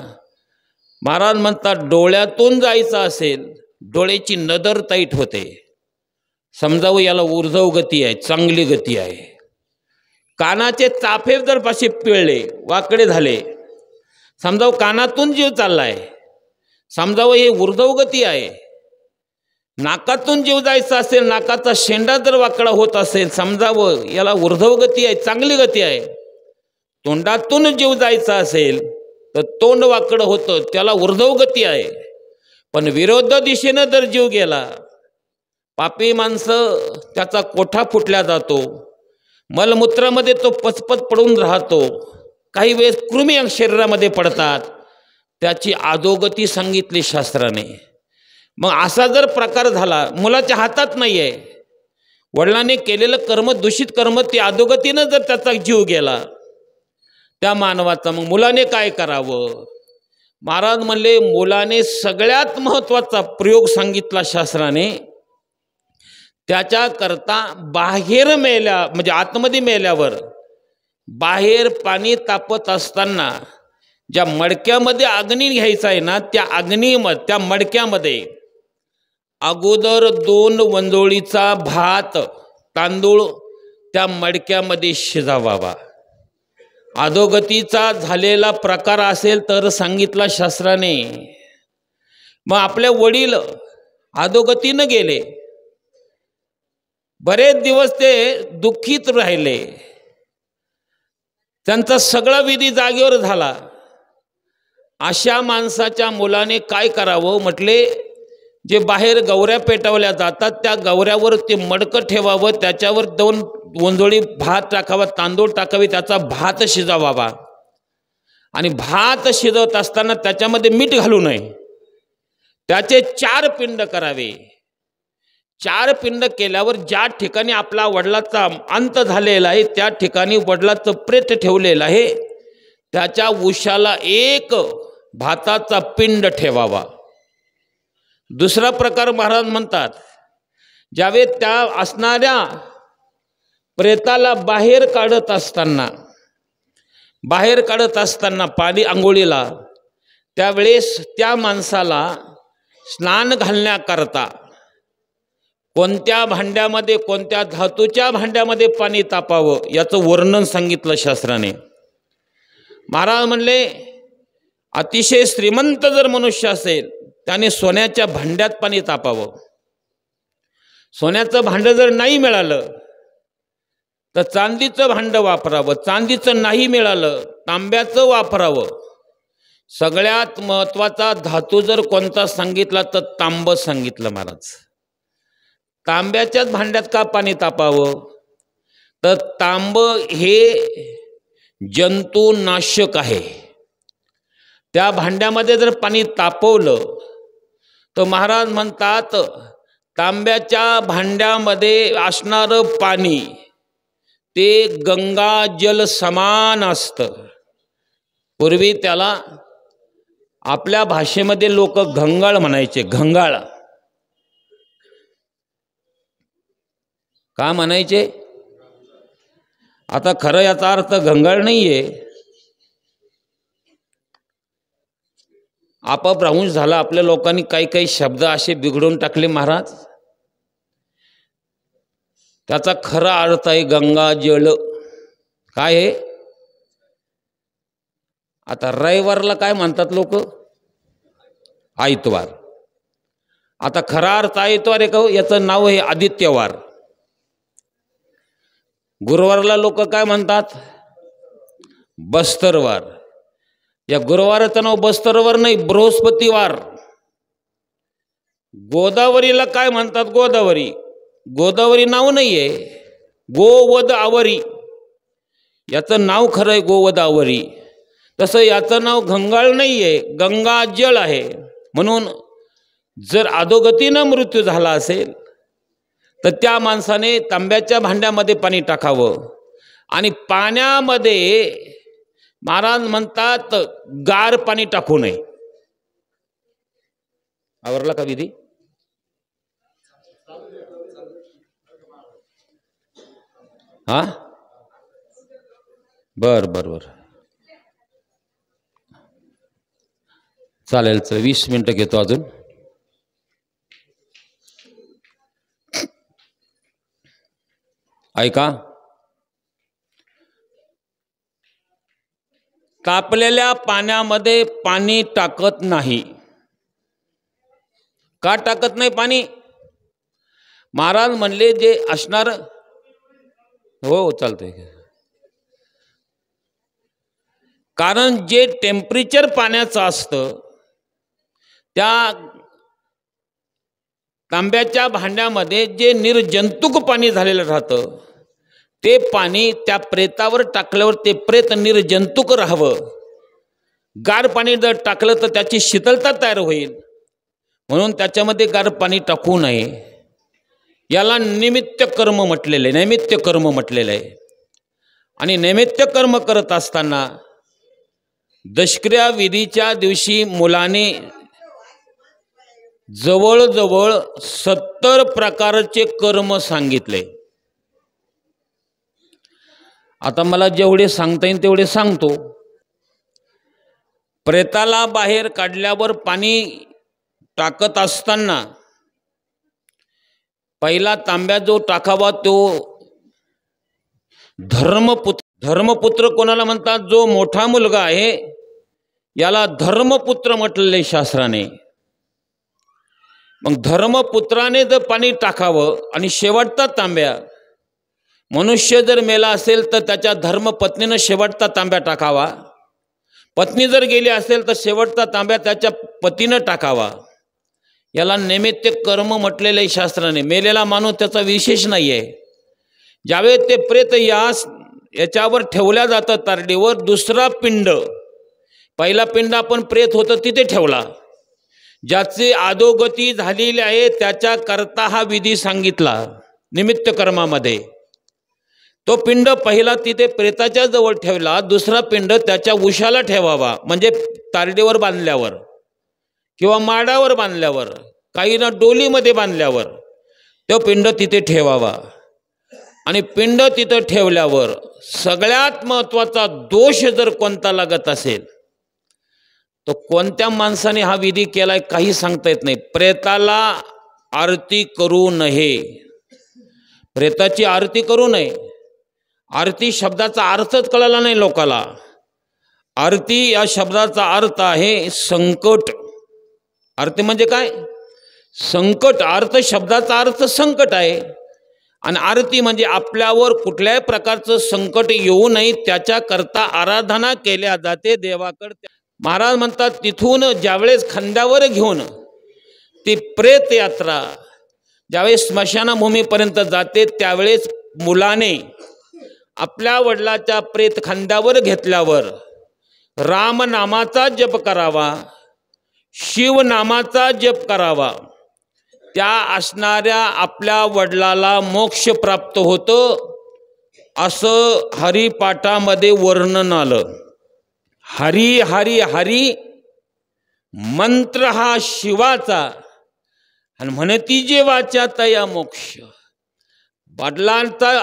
महाराज म्हणतात, डोळ्यातून जायचं असेल, डोळ्याची नजर ताईट होते. समजावं याला ऊर्ध्व गती आहे, चांगली गती आहे. कानाचे चाफे जर पाशी पिळले, वाकडे झाले, समजावं कानातून जीव चाललाय, समजावं हे ऊर्ध्व गती आहे. नाकातून जीव जायचा असेल, नाकाचा शेंडा जर वाकडा होत असेल, समजावं याला ऊर्ध्व गती आहे, चांगली गती आहे. तोंडातून जीव जायचा असेल तर तोंड वाकडं होतं, त्याला ऊर्ध्व गती आहे. पण विरोध दिशेनं जर जीव गेला, पापी माणसं त्याचा कोठा फुटला जातो, मलमूत्रामध्ये तो पचपच पडून राहतो, काही वेळेस कृमी शरीरामध्ये पडतात, त्याची अधोगती सांगितली शास्त्राने. मग असा जर प्रकार झाला, मुलाच्या हातात नाही आहे, वडिलांनी केलेलं कर्म, दूषित कर्म, ते अधोगतीनं जर त्याचा जीव गेला त्या मानवाचा, मग मुलाने काय करावं? महाराज म्हणले, मुलाने सगळ्यात महत्त्वाचा प्रयोग सांगितला शास्त्राने. त्याच्याकरता बाहेर म्हणजे आतमध्ये मेल्यावर बाहेर पाणी तापत असताना ज्या मडक्यामध्ये अग्नी घ्यायचा आहे ना, त्या मडक्यामध्ये अगोदर 2 वंजोळीचा भात, तांदूळ त्या मडक्यामध्ये शिजावावा. अधोगतीचा झालेला प्रकार असेल तर सांगितला शास्त्राने. मग आपले वडील अधोगतीनं गेले, बरेच दिवस ते दुःखीत राहिले, त्यांचा सगळा विधी जागेवर झाला. अशा माणसाच्या मुलाने काय करावं? म्हटले, जे बाहेर गौऱ्या पेटवल्या जातात त्या गौऱ्यावर ते मडकं ठेवावं, त्याच्यावर 2 वंजोळी भात टाकावा, तांदूळ टाकावे, त्याचा भात शिजवावा. आणि भात शिजवत असताना त्याच्यामध्ये मीठ घालू नये. त्याचे 4 पिंड करावे. 4 पिंड केल्यावर ज्या ठिकाणी आपला वडिलाचा अंत झालेला आहे त्या ठिकाणी वडिलाचं प्रेत ठेवलेलं आहे, त्याच्या उशाला 1 भाताचा पिंड ठेवावा. दुसरा प्रकार महाराज म्हणतात, ज्यावेळी त्या असणाऱ्या प्रेताला बाहेर काढत असताना पाणी आंघोळीला, त्यावेळेस त्या माणसाला स्नान घालण्याकरता कोणत्या भांड्यामध्ये, कोणत्या धातूच्या भांड्यामध्ये पाणी तापावं याचं वर्णन सांगितलं शास्त्राने. महाराज म्हणले, अतिशय श्रीमंत जर मनुष्य असेल त्याने सोन्याच्या भांड्यात पाणी तापावं. सोन्याचं भांडं जर नाही मिळालं तर चांदीचं भांडं वापरावं, चांदीचं नाही मिळालं तांब्याचं वापरावं। सगळ्यात महत्त्वाचा धातू जर कोणता सांगितला तर तांब सांगितलं महाराज। तांब्याच्याच भांड्यात का पाणी तापावं? तर तांब हे जंतुनाशक आहे। त्या भांड्यामध्ये जर पाणी तापवलं तर महाराज म्हणतात तांब्याच्या भांड्यामध्ये असणारं पाणी ते गंगाजल समान असतं। पूर्वी त्याला आपल्या भाषेमध्ये लोक घंगाळ म्हणायचे, घंगाळ। का म्हणायचे? आता खरं याचा अर्थ घंगाळ नाहीये, अपभ्रंश झाला। आपल्या लोकांनी काही काही शब्द असे बिघडून टाकले महाराज। त्याचा खरा अर्थ आहे गंगाजल। काय आहे? आता रविवारला काय म्हणतात लोक? आयतवार। आता खरा अर्थ आयतवार आहे का? याचं नाव आहे आदित्यवार। गुरुवारला लोक काय म्हणतात? बस्तरवार। या गुरुवाराचं नाव बस्तरवार नाही, बृहस्पतिवार। गोदावरीला काय म्हणतात? गोदावरी। गोदावरी नाव नाहीये, गोवदावरी याचं नाव खरं आहे, गोवदावरी। तसं याचं नाव घंगाळ नाहीये, गंगाजल आहे। म्हणून जर अधोगतीनं मृत्यू झाला असेल तर त्या माणसाने तांब्याच्या भांड्यामध्ये पाणी टाकावं आणि पाण्यामध्ये महाराज म्हणतात गार पाणी टाकू नये। आवरला का विधी? हा, बर बर बर, चालेल। 20 मिनिटं घेतो अजून। ऐका, तापलेल्या पाण्यामध्ये पाणी टाकत नाही। का टाकत नाही पाणी? महाराज म्हणले जे असणार, हो चालतंय, कारण जे टेम्परेचर पाण्याचं असतं त्या तांब्याच्या भांड्यामध्ये जे निर्जंतुक पाणी झालेलं राहतं ते पाणी त्या प्रेतावर टाकल्यावर ते प्रेत निर्जंतुक राहावं। गार पाणी जर टाकलं तर त्याची शीतलता तयार होईल, म्हणून त्याच्यामध्ये गार पाणी टाकू नये। याला निमित्त कर्म म्हटलेलं आहे, नैमित्य कर्म म्हटलेलं आहे। आणि नैमित्य कर्म करत असताना दशक्रिया विधीच्या दिवशी मुलाने जवळजवळ 70 प्रकारचे कर्म सांगितले। आता मला जेवढे सांगता येईल तेवढे सांगतो। प्रेताला बाहेर काढल्यावर पाणी टाकत असताना पहिला तांब्या जो टाकावा तो धर्मपुत्र कोणाला म्हणतात? जो मोठा मुलगा आहे याला धर्मपुत्र म्हटलेले शास्त्राने। मग धर्मपुत्राने जर पाणी टाकावं आणि शेवटचा तांब्या, मनुष्य जर मेला असेल तर त्याच्या धर्मपत्नीनं शेवटचा तांब्या टाकावा। पत्नी जर गेली असेल तर शेवटचा तांब्या त्याच्या पतीनं टाकावा। याला नैमित्तिक कर्म म्हटलेले शास्त्राने। मेलेला माणूस त्याचा विशेष नाही आहे। ज्यावेळेस ते प्रेत याच्यावर ठेवल्या जातं तारडीवर, दुसरा पिंड, पहिला पिंड आपण प्रेत होतं तिथे ठेवला। ज्याची अधोगती झालेली आहे त्याच्या करता हा विधी सांगितला निमित्त कर्मामध्ये। तो पिंड पहिला तिथे प्रेताच्या जवळ ठेवला, दुसरा पिंड त्याच्या उशाला ठेवावा, म्हणजे तारडीवर बांधल्यावर किंवा माडावर बांधल्यावर, काही ना डोलीमध्ये बांधल्यावर तो पिंड तिथे ठेवावा। आणि पिंड तिथे ठेवल्यावर सगळ्यात महत्त्वाचा दोष जर कोणता लागत असेल तो कोणत्या माणसाने हा विधी केलाय काही सांगता येत नाही। प्रेताला आरती करू नये, प्रेताची आरती करू नये। आरती शब्दाचा अर्थच कळला नाही लोकाला। आरती या शब्दाचा अर्थ आहे संकट। आरती म्हणजे काय? संकट। अर्थ शब्दाचा अर्थ संकट आहे आणि आरती म्हणजे आपल्यावर कुठल्याही प्रकारचं संकट येऊ नये त्याच्याकरता आराधना केल्या जाते देवाकडे। महाराज म्हणतात तिथून ज्यावेळेस खांद्यावर घेऊन ती प्रेत यात्रा ज्यावेळेस स्मशानभूमीपर्यंत जाते त्यावेळेस मुलाने आपल्या वडिलाच्या प्रेत खांद्यावर घेतल्यावर राम नामाचा जप करावा, शिव नामाचा जप करावा, त्या असणाऱ्या आपल्या वडिलाला मोक्ष प्राप्त होतं असं हरिपाठामध्ये वर्णन आलं। हरी हरी हरी मंत्र हा शिवाचा आणि म्हणती जे वाचा तया मोक्ष। वडिलांचा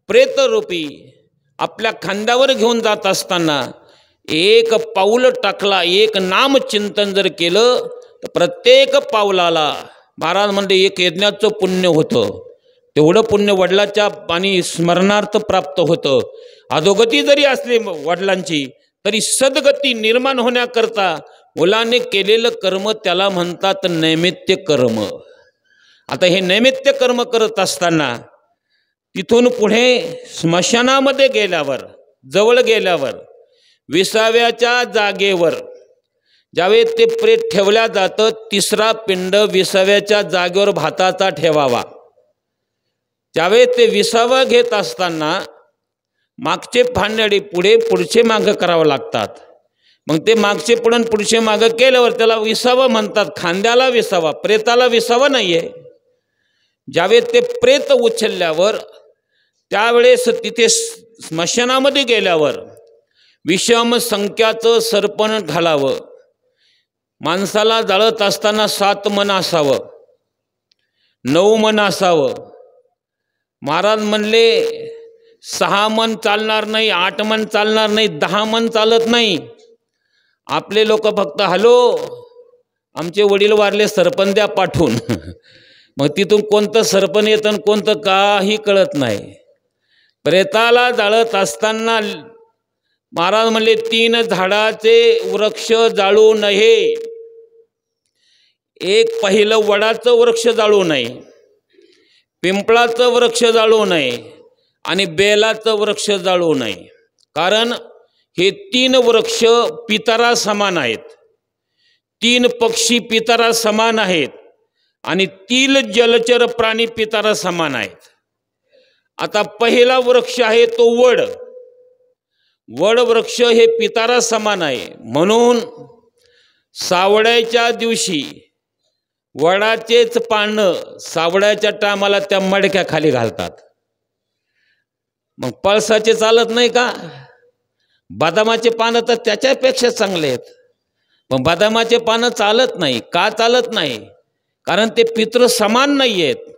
प्रेतरूपी आपल्या खांद्यावर घेऊन जात असताना एक पाऊल टाकला, एक नाम चिंतन जर केलं तर प्रत्येक पावलाला महाराज म्हणजे एक यज्ञाचं पुण्य होतं। तेवढं पुण्य वडिलाच्या आणि स्मरणार्थ प्राप्त होतं। अधोगती जरी असली वडिलांची तरी सद्गती निर्माण होण्याकरता मुलाने केलेलं कर्म त्याला म्हणतात नैमित्य कर्म। आता हे नैमित्य कर्म करत असताना तिथून पुढे स्मशानामध्ये गेल्यावर जवळ गेल्यावर 20व्याच्या जागेवर ज्यावेळेस ते प्रेत ठेवल्या जातं तिसरा पिंड 20व्याच्या जागेवर भाताचा ठेवावा। त्यावेळेस ते 20वं घेत असताना मागचे फांदडी पुढचे मागं करावं लागतात। मग ते मागचे पुढून पुढचे मागं केल्यावर त्याला 20वं म्हणतात। खांद्याला 20वा, प्रेताला 20वं नाही आहे। ज्यावेळेस ते प्रेत उचलल्यावर त्यावेळेस तिथे स्मशानामध्ये गेल्यावर विषम संख्याचं सरपण घालावं। माणसाला जाळत असताना 7 मन असावं, 9 मन असावं। महाराज म्हणले 6 मन चालणार नाही, 8 मन चालणार नाही, 10 मन चालत नाही। आपले लोक फक्त हॅलो आमचे वडील वारले सरपण द्या पाठवून मग तिथून कोणतं सरपण येतं आणि कोणतं काही कळत नाही। प्रेताला जाळत असताना महाराज म्हणले 3 झाडाचे वृक्ष जाळू नये। एक पहिलं वडाचं वृक्ष जाळू नये, पिंपळाचं वृक्ष जाळू नये आणि बेलाचं वृक्ष जाळू नये। कारण हे 3 वृक्ष पितरा समान आहेत, 3 पक्षी पितरा समान आहेत आणि 3 जलचर प्राणी पितरा समान आहेत। आता पहिला वृक्ष आहे तो वड। वड वृक्ष हे पितारा समान आहे, म्हणून सावड्याच्या दिवशी वडाचेच पानं सावड्याच्या टायमाला त्या मडक्या खाली घालतात। मग पळसाचे चालत नाही का? बदामाचे पानं तर त्याच्यापेक्षा चांगले आहेत, पण बदामाचे पानं चालत नाही का? चालत नाही कारण ते पितृ समान नाही आहेत।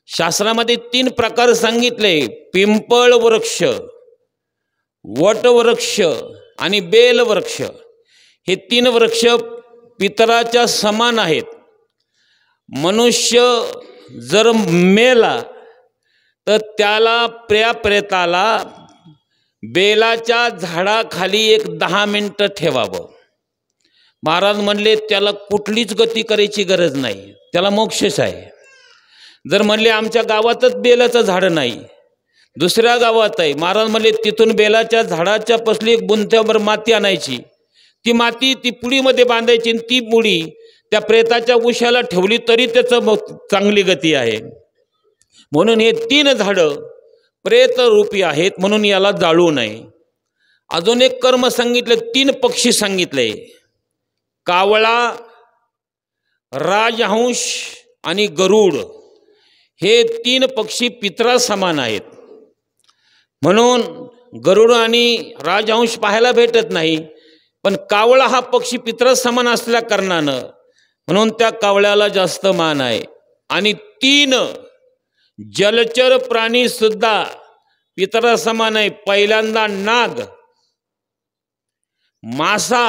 शास्त्रामध्ये 3 प्रकार सांगितले, पिंपळ वृक्ष, वट वृक्ष आणि बेल वृक्ष। हे 3 वृक्ष पितराच्या समान आहेत। मनुष्य जर मेला तर त्याला प्रेताला बेलाच्या झाडाखाली एक 10 मिनिटं ठेवावं। महाराज म्हणले त्याला कुठलीच गती करायची गरज नाही, त्याला मोक्षच आहे। जर म्हणले आमच्या गावातच बेलाचं झाड नाही, दुसऱ्या गावात आहे, महाराज म्हणले तिथून बेलाच्या झाडाच्या पसली एक बुंध्यावर माती आणायची, ती माती ती पुडीमध्ये बांधायची आणि ती पुडी त्या प्रेताच्या उशाला ठेवली तरी त्याचं चांगली गती आहे। म्हणून हे 3 झाडं प्रेतरूपी आहेत, म्हणून याला जाळू नये। अजून एक कर्म सांगितलं, 3 पक्षी सांगितले, कावळा, राजहंस आणि गरुड। हे 3 पक्षी पितरा समान आहेत, म्हणून गरुड आणि राजहंस पाहायला भेटत नाही, पण कावळा हा पक्षी पितरा समान असल्या कारणानं म्हणून त्या कावळ्याला जास्त मान आहे। आणि 3 जलचर प्राणी सुद्धा पितरा समान आहे। पहिल्यांदा नाग, मासा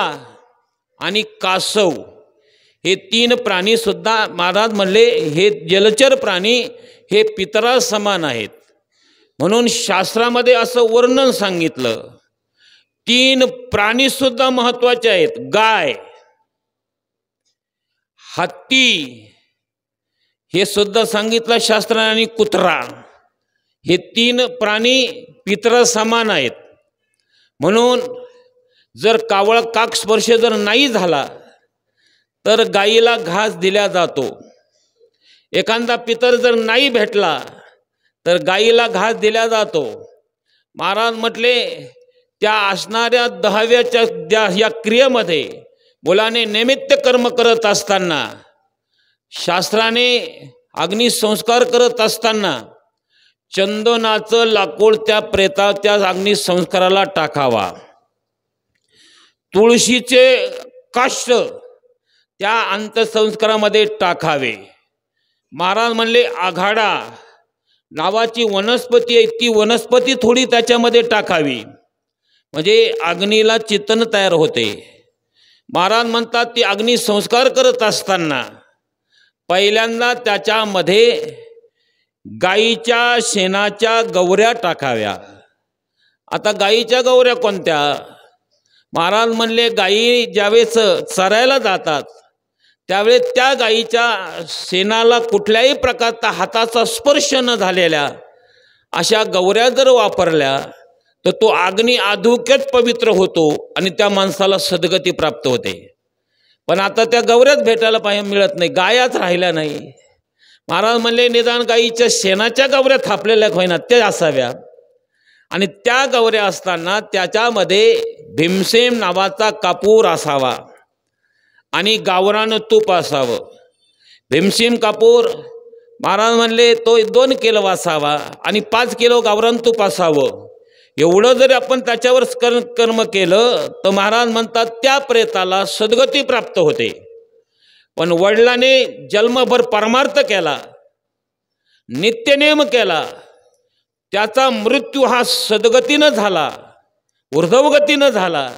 आणि कासव हे 3 प्राणी सुद्धा महाराज म्हणले हे जलचर प्राणी हे पितरा समान आहेत। म्हणून शास्त्रामध्ये असं वर्णन सांगितलं, 3 प्राणी सुद्धा महत्त्वाचे आहेत। गाय, हत्ती हे सुद्धा सांगितलं शास्त्राने, आणि कुत्रा। हे 3 प्राणी पितरा समान आहेत. म्हणून जर कावळा काक स्पर्श जर नाही झाला तर गाईला घास दिला जातो. एखादा पितर जर नाही भेटला तर गाईला घास दिला जातो. महाराज म्हटले त्या असणाऱ्या 10व्या या क्रियेमध्ये मुलाने नैमित्य कर्म करत असताना, शास्त्राने अग्निसंस्कार करत असताना चंदनाचं लाकूड त्या अग्निसंस्काराला टाकावा. तुळशीचे काष्ट त्या अंत्यसंस्कारामध्ये टाकावे. महाराज म्हणले आघाडा नावाची वनस्पती आहे, ती वनस्पती थोडी त्याच्यामध्ये टाकावी, म्हणजे अग्नीला चितन तयार होते. महाराज म्हणतात ती अग्निसंस्कार करत असताना पहिल्यांदा त्याच्यामध्ये गाईच्या शेणाच्या गवऱ्या टाकाव्या. आता गाईच्या गवऱ्या कोणत्या? महाराज म्हणले गाई ज्यावेळेस चरायला जातात त्यावेळेस त्या गाईच्या शेणाला कुठल्याही प्रकारचा हाताचा स्पर्श न झालेल्या अशा गवऱ्या जर वापरल्या तर तो अग्नी आधुक्यच पवित्र होतो आणि त्या माणसाला सद्गती प्राप्त होते. पण आता त्या गवऱ्याच भेटायला मिळत नाही, गायाच राहिल्या नाही. महाराज म्हणले निदान गाईच्या शेणाच्या गवऱ्या थापलेल्या होईना त्या असाव्या. आणि त्या गवऱ्या असताना त्याच्यामध्ये भीमसेन नावाचा कापूर असावा आणि गावरानं तूप असावं. भीमसेन कापूर महाराज म्हणले तो 2 किलो असावा आणि 5 किलो गावरान तूप असावं. एवढं जरी आपण त्याच्यावर कर्म केलं तर महाराज म्हणतात त्या प्रेताला सद्गती प्राप्त होते. पण वडिलांनी जन्मभर परमार्थ केला, नित्यनेम केला, त्याचा मृत्यू हा सद्गतीनं झाला, ऊर्ध्वगतीनं झाला.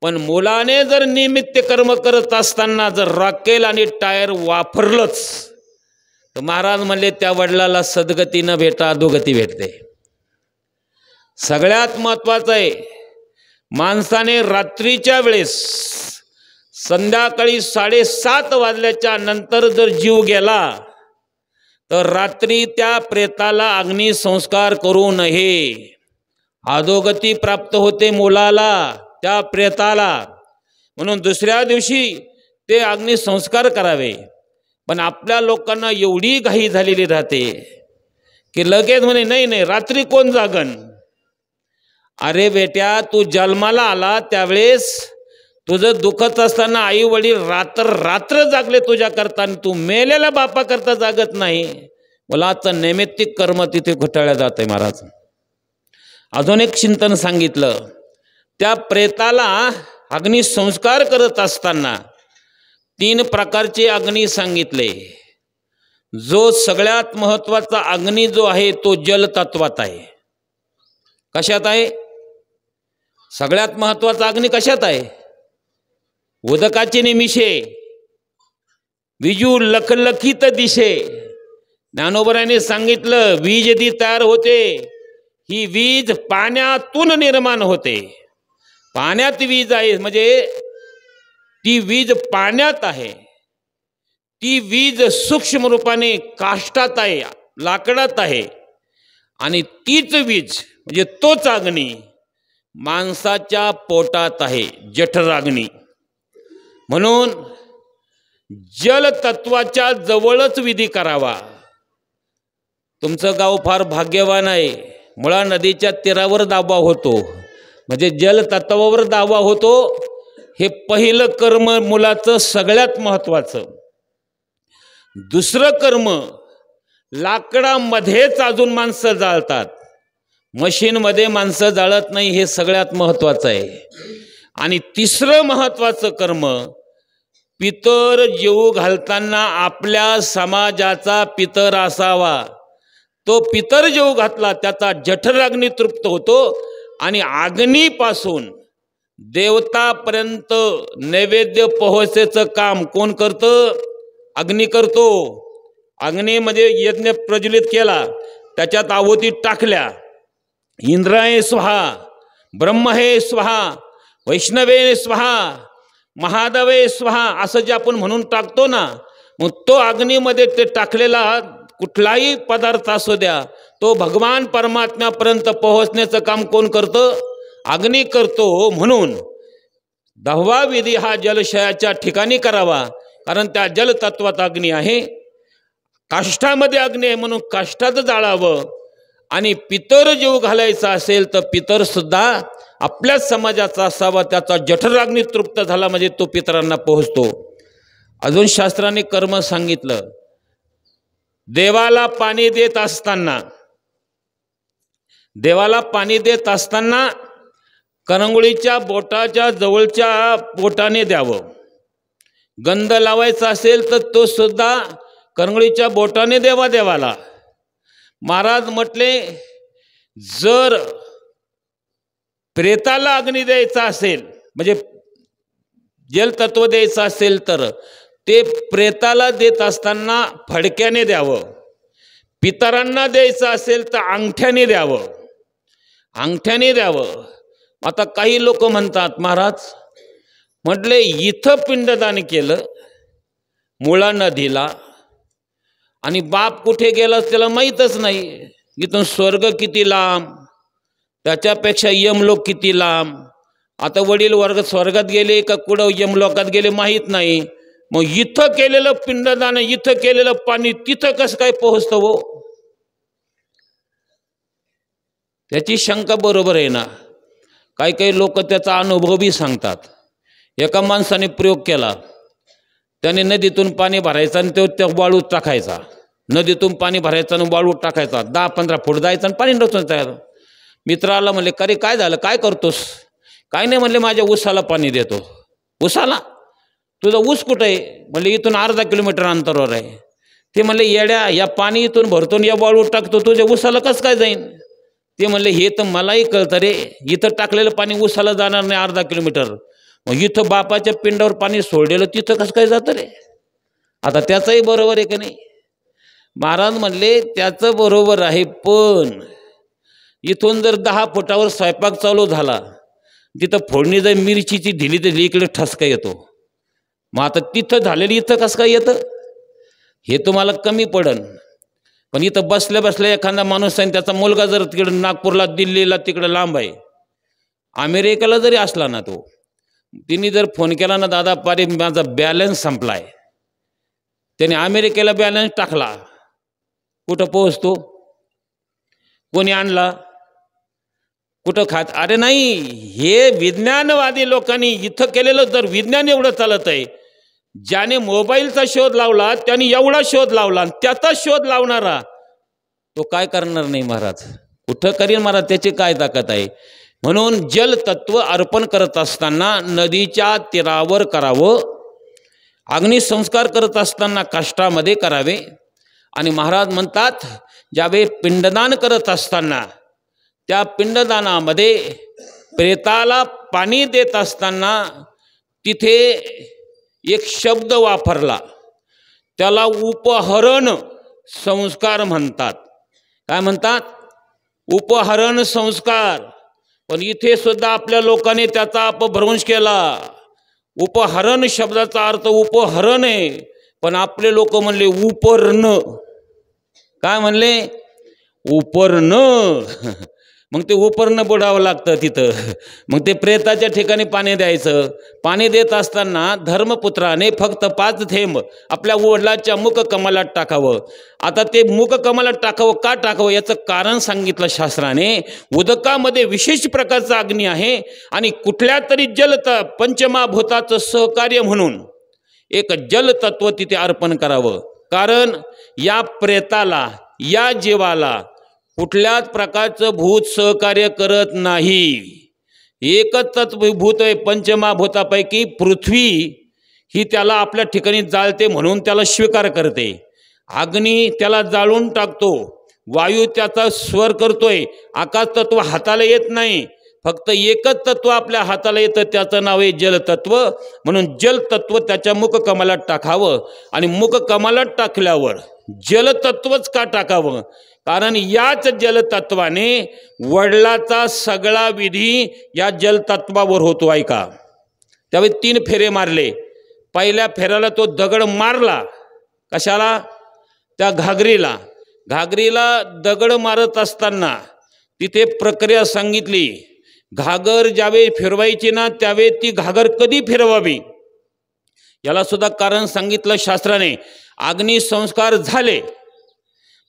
पण मुलाने जर निमित्त कर्म करत असताना जर रॉकेल आणि टायर वापरलंच तर महाराज म्हणले त्या वडिलाला सद्गती न भेटा अधोगती भेटते. सगळ्यात महत्त्वाचं आहे माणसाने रात्रीच्या वेळेस संध्याकाळी 7:30 वाजल्याच्या नंतर जर जीव गेला तर रात्री त्या प्रेताला अग्निसंस्कार करू नये. अधोगती प्राप्त होते मुलाला, त्या प्रेताला. म्हणून दुसऱ्या दिवशी ते अग्निसंस्कार करावे. पण आपल्या लोकांना एवढी घाई झालेली राहते की लगेच म्हणे नाही रात्री कोण जागन. अरे बेट्या तू जन्माला आला त्यावेळेस तुझं दुखत असताना आई वडील रात्र जागले तुझ्या करता, तू मेलेल्या बापा करता जागत नाही. मुलाचं नैमित्तिक कर्म तिथे घोटाळलं जाते. महाराज अजून एक चिंतन सांगितलं. त्या प्रेताला अग्निसंस्कार करत असताना 3 प्रकारचे अग्नी सांगितले. जो सगळ्यात महत्त्वाचा अग्नी जो आहे तो जलतत्वात आहे. कशात आहे? सगळ्यात महत्त्वाचा अग्नी कशात आहे? उदकाचे निमिषे विजू लखलखित दिशे. ज्ञानोबराने सांगितलं वीज जी तयार होते ही वीज पाण्यातून निर्माण होते. पाण्यात वीज आहे म्हणजे ती वीज पाण्यात आहे. ती वीज सूक्ष्म रूपाने काष्टात आहे, लाकडात आहे. आणि तीच वीज म्हणजे तोच अग्नी माणसाच्या पोटात आहे, जठराग्नी. म्हणून जलतत्वाच्या जवळच विधी करावा. तुमचं गाव फार भाग्यवान आहे. मुळा नदीच्या तीरावर दावा होतो म्हणजे जलतत्वावर दावा होतो. हे पहिलं कर्म मुलाचं सगळ्यात महत्त्वाचं. दुसरं कर्म लाकडामध्येच अजून माणसं जाळतात, मशीनमध्ये माणसं जाळत नाही, हे सगळ्यात महत्त्वाचं आहे. आणि तिसरं महत्त्वाचं कर्म पितर जेवू घालताना आपल्या समाजाचा पितर असावा. तो पितर जेवू घातला त्याचा जठराग्नी तृप्त होतो आणि अग्नीपासून देवतापर्यंत नैवेद्य पोहोचायचं काम कोण करतं? अग्नी करतो. अग्नीमध्ये यज्ञ प्रज्वलित केला, त्याच्यात आहुती टाकल्या, इंद्राय स्वाहा, ब्रह्म हे स्वाहा, वैष्णवे स्वाहा, महादेवे स्वाहा असं जे आपण म्हणून टाकतो ना, मग तो अग्नीमध्ये ते टाकलेला कुठलाही पदार्थ असू द्या, तो भगवान परमात्म्यापर्यंत पोहोचण्याचं काम कोण करतं? अग्नी करतो. म्हणून 10वा विधी हा जलशयाच्या ठिकाणी करावा, कारण त्या जलतत्वात अग्नी आहे, काष्ठामध्ये अग्नी आहे, म्हणून काष्ठात जाळावं. आणि पितर जीव घालायचा असेल तर पितर सुद्धा आपल्याच समाजाचा असावा, त्याचा जठराग्नी तृप्त झाला म्हणजे तो पितरांना पोहोचतो. अजून शास्त्राने कर्म सांगितलं. देवाला पाणी देत असताना करंगुळीच्या बोटाच्या जवळच्या बोटाने द्यावं. गंध लावायचा असेल तर तो सुद्धा करंगुळीच्या बोटाने द्यावा देवाला. महाराज म्हटले, जर प्रेताला अग्नी द्यायचा असेल म्हणजे जलतत्व द्यायचं असेल तर ते प्रेताला देत असताना फडक्याने द्यावं. पितरांना द्यायचं असेल तर अंगठ्याने द्यावं. आता काही लोक म्हणतात, महाराज म्हटले इथं पिंडदान केलं मुळा नदीला आणि बाप कुठे गेला त्याला माहीतच नाही. इथून स्वर्ग किती लांब, त्याच्यापेक्षा यमलोक किती लांब. आता वडील वर्ग स्वर्गात गेले का कुठं यमलोकात गेले माहीत नाही. मग इथं केलेलं पिंडदान, इथं केलेलं पाणी तिथं कसं काय पोहोचतं हो? त्याची शंका बरोबर आहे ना. काही लोक त्याचा अनुभव बी सांगतात. एका माणसाने प्रयोग केला. त्याने नदीतून पाणी भरायचं आणि तो त्या वाळूत टाकायचा. नदीतून पाणी भरायचं आणि वाळूत टाकायचा. 10-15 फूट जायचं आणि पाणी नव्हतं तयार. मित्राला म्हणले, अरे काय झालं, काय करतोस? काय नाही म्हणले, माझ्या ऊसाला पाणी देतो. ऊसाला? तुझा ऊस कुठं आहे? म्हणले इथून अर्धा किलोमीटर अंतरावर आहे. ते म्हणले, येड्या, या पाणी इथून भरतो या वाळूत टाकतो, तुझ्या ऊसाला कसं काय जाईन? ते म्हणले, हे तर मलाही कळतं रे, इथं टाकलेलं पाणी ऊसाला जाणार नाही अर्धा किलोमीटर. मग इथं बापाच्या पिंडावर पाणी सोडलेलं तिथं कसं काय जातं रे? आता त्याचंही बरोबर आहे का नाही? महाराज म्हणले, त्याचं बरोबर आहे, पण इथून जर 10 फुटावर स्वयंपाक चालू झाला, तिथं फोडणी जर मिरचीची दिली तर इकडे ठसका येतो. मग आता तिथं झालेली इथं कसं काय येतं? हे तुम्हाला कमी पडन. पण इथं बसल्या बसल्या एखादा माणूस आहे, त्याचा मुलगा जर तिकडे नागपूरला, दिल्लीला, तिकडे लांब आहे, अमेरिकेला जरी असला ना, तो तिने जर फोन केला ना, दादा पारे माझा बॅलन्स संपलाय, त्याने अमेरिकेला बॅलन्स टाकला, कुठं पोहोचतो? कोणी आणला? कुठं खात? अरे नाही, हे विज्ञानवादी लोकांनी इथं केलेलं. जर विज्ञान एवढं चालत आहे, ज्याने मोबाईलचा शोध लावला त्याने एवढा शोध लावला, त्याचा शोध लावणारा तो काय करणार नाही महाराज? कुठं करीन महाराज? त्याची काय ताकद आहे? म्हणून जलतत्व अर्पण करत असताना नदीच्या तीरावर करावं. अग्निसंस्कार करत असताना काष्ठामध्ये करावे. आणि महाराज म्हणतात, ज्यावेळी पिंडदान करत असताना त्या पिंडदानामध्ये प्रेताला पाणी देत असताना तिथे एक शब्द वापरला, त्याला उपहरण संस्कार म्हणतात. काय म्हणतात? उपहरण संस्कार. पण इथे सुद्धा आपल्या लोकांनी त्याचा अपभ्रंश केला. उपहरण शब्दाचा अर्थ उपहरण आहे, पण आपले लोक म्हणले उपर्ण. काय म्हणले? उपर्ण. मग ते उपर्ण बुडावं लागतं तिथं. मग ते प्रेताच्या ठिकाणी पाणी द्यायचं. पाणी देत असताना धर्मपुत्राने फक्त 5 थेंब आपल्या वडिलाच्या मुख कमलात टाकावं. आता ते मुख कमलात टाकावं का टाकावं याचं कारण सांगितलं शास्त्राने. उदकामध्ये विशेष प्रकारचा अग्नी आहे आणि कुठल्या तरी पंचमहाभूताचं सहकार्य म्हणून एक जलतत्व तिथे अर्पण करावं. कारण या प्रेताला, या जीवाला कुठल्याच प्रकारचं भूत सहकार्य करत नाही. एकच तत्वभूत आहे पंचमहाभूतापैकी. पृथ्वी ही त्याला आपल्या ठिकाणी जाळते म्हणून त्याला स्वीकार करते. अग्नी त्याला जाळून टाकतो. वायू त्याचा स्वर करतोय. आकाश तत्व हाताला येत नाही. फक्त एकच तत्व आपल्या हाताला येतं, त्याचं नाव आहे जलतत्व. म्हणून जलतत्व त्याच्या मुखकमलात टाकावं. आणि मुखकमलात टाकल्यावर जलतत्वच का टाकावं? कारण याच जलतत्वाने वडिलाचा सगळा विधी या जलतत्वावर होतो. ऐका, त्यावेळी 3 फेरे मारले. पहिल्या फेऱ्याला तो दगड मारला. कशाला? त्या घागरीला दगड मारत असताना तिथे प्रक्रिया सांगितली. घागर ज्यावेळी फिरवायची ना त्यावेळी ती घागर कधी फिरवावी याला सुद्धा कारण सांगितलं शास्त्राने. अग्निसंस्कार झाले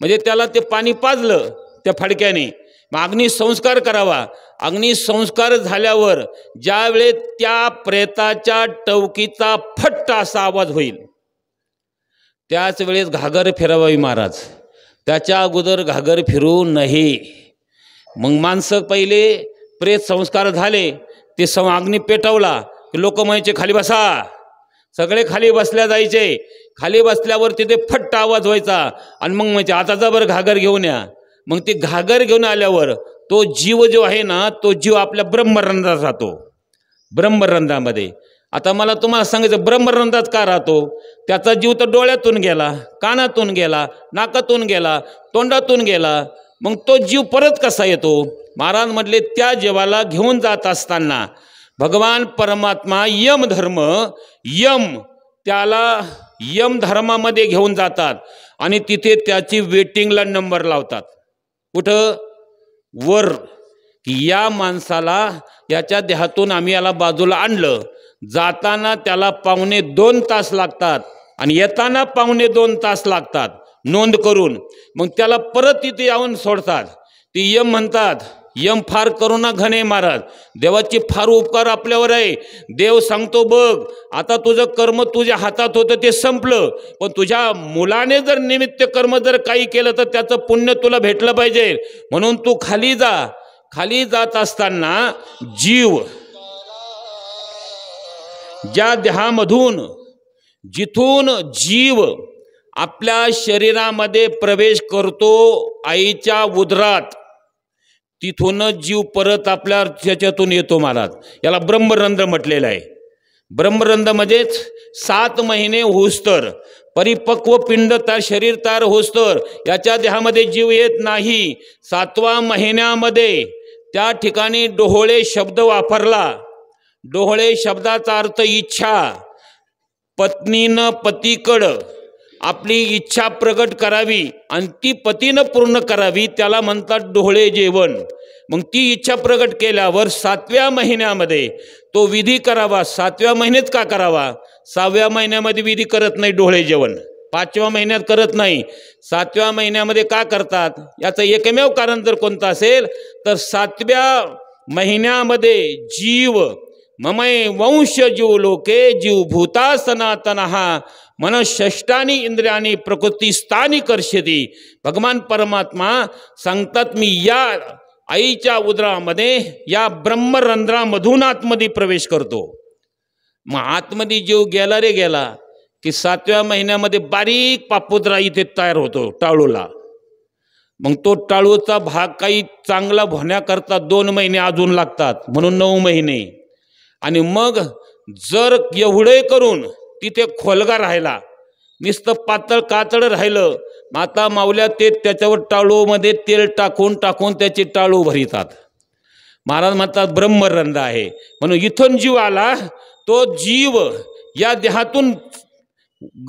म्हणजे त्याला ते पाणी पाजलं त्या फडक्याने, मग अग्निसंस्कार करावा. अग्निसंस्कार झाल्यावर ज्यावेळेस त्या प्रेताच्या टवकीचा फट्ट असा आवाज होईल त्याच वेळेस घागर फिरवावी महाराज. त्याच्या अगोदर घागर फिरू नये. मग माणसं पहिले प्रेत संस्कार झाले ते अग्नी पेटवला की लोक म्हणायचे खाली बसा, सगळे खाली बसल्या जायचे. खाली बसल्यावर तिथे फट्ट आवाज व्हायचा आणि मग म्हणजे आता जबर घागर घेऊन या. मग ती घागर घेऊन आल्यावर तो जीव जो आहे ना तो जीव आपल्या ब्रह्मरंध्रात राहतो. ब्रह्मरंध्रामध्ये आता मला तुम्हाला सांगायचं ब्रह्मरंध्रात का राहतो. त्याचा जीव तर डोळ्यातून गेला, कानातून गेला, नाकातून गेला, तोंडातून गेला, मग तो जीव परत कसा येतो. महाराज म्हटले त्या जीवाला घेऊन जात असताना भगवान परमात्मा त्याला यम धर्मामध्ये घेऊन जातात आणि तिथे त्याची वेटिंगला नंबर लावतात. कुठं वर, की या माणसाला याच्या देहातून आम्ही याला बाजूला आणलं. जाताना त्याला 2.25 तास लागतात आणि येताना 2.25 तास लागतात नोंद करून. मग त्याला परत तिथे येऊन सोडतात. ती यम म्हणतात यम फार करुणा घने महाराज, देवाची फार उपकार आपल्यावर आहे. देव सांगतो बघ आता तुझं कर्म तुझ्या हातात होतं ते संपलं, पण तुझ्या मुलाने जर निमित्त कर्म जर काही केलं तर त्याचं पुण्य तुला भेटलं पाहिजे, म्हणून तू खाली जा. खाली जात असताना जीव ज्या देहामधून जिथून जीव आपल्या शरीरामध्ये प्रवेश करतो आईच्या उदरात, तिथूनच जीव परत आपल्या त्याच्यातून येतो महाराज. याला ब्रह्मरंध्र म्हटलेलं आहे. ब्रह्मरंध्र म्हणजेच 7 महिने होस्तर परिपक्व पिंड तयार शरीर तयार होस्तर याच्या देहामध्ये जीव येत नाही. 7व्या महिन्यामध्ये त्या ठिकाणी डोहोळे शब्द वापरला. डोहोळे शब्दाचा अर्थ इच्छा. पत्नीनं पतीकडं आपली इच्छा प्रगट करावी आणि ती पतीनं पूर्ण करावी, त्याला म्हणतात डोहोळे जेवण. मग ती इच्छा प्रगट केल्यावर 7व्या महिन्यामध्ये तो विधी करावा. 7व्या महिन्यात का करावा, 6व्या महिन्यामध्ये विधी करत नाही डोहोळे जेवण, 5व्या महिन्यात करत नाही, 7व्या महिन्यामध्ये का करतात. याचं एकमेव कारण जर कोणतं असेल तर 7व्या महिन्यामध्ये जीव ममय वंश जीव लोके जीव भूता सनातनः मनःषष्टानी इंद्रियानी प्रकृती स्थानी कर्षती. भगवान परमात्मा सांगतात मी या आईच्या उदरामध्ये या ब्रह्मरंध्रामधून आतमध्ये प्रवेश करतो. मग आतमध्ये जीव गेला रे गेला की 7व्या महिन्यामध्ये बारीक पापुद्रा इथे तयार होतो टाळूला. मग तो टाळूचा भाग काही चांगला होण्याकरता 2 महिने अजून लागतात, म्हणून 9 महिने. आणि मग जर एवढे करून तिथे खोलगा राहिला, नुसतं पातळ कातळ राहिलं, माता माऊल्या ते त्याच्यावर टाळूमध्ये तेल टाकून त्याची टाळू भरितात. महाराज म्हणतात ब्रह्मरंध्र आहे. म्हणून इथून जीव आला, तो जीव या देहातून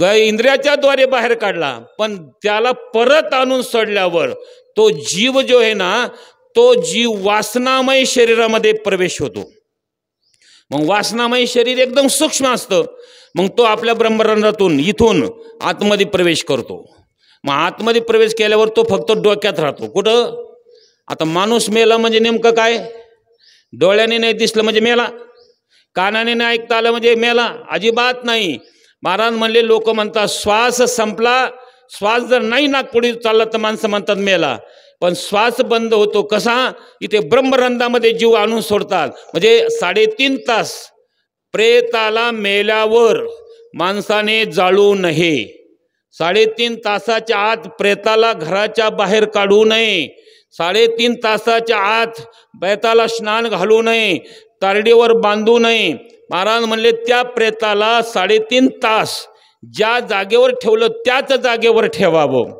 इंद्रियाच्या द्वारे बाहेर काढला, पण त्याला परत आणून सोडल्यावर तो जीव जो आहे ना तो जीव वासनामय शरीरामध्ये प्रवेश होतो. मग वासनामय शरीर एकदम सूक्ष्म असतं. मग तो आपल्या ब्रह्मरंध्रातून इथून आतमध्ये प्रवेश करतो. मग आतमध्ये प्रवेश केल्यावर तो फक्त डोक्यात राहतो. कुठं आता माणूस मेला म्हणजे नेमकं काय, डोळ्याने नाही दिसलं म्हणजे मेला, कानाने नाही ऐकता आलं म्हणजे मेला, अजिबात नाही. महाराज म्हणले लोक म्हणतात श्वास संपला, श्वास जर नाही नाकपुडी चालला तर माणसं म्हणतात मेला, पण श्वास बंद होतो कसा, इथे ब्रह्मरंध्रामध्ये जीव आणून सोडतात. म्हणजे 3.5 तास प्रेताला मेल्यावर माणसाने जाळू नये. 3.5 तासाच्या आत प्रेताला घराच्या बाहेर काढू नये. 3.5 तासाच्या आत प्रेताला स्नान घालू नये, तारडीवर बांधू नये. महाराज म्हणले त्या प्रेताला 3.5 तास ज्या जागेवर ठेवलं त्याच जागेवर ठेवावं.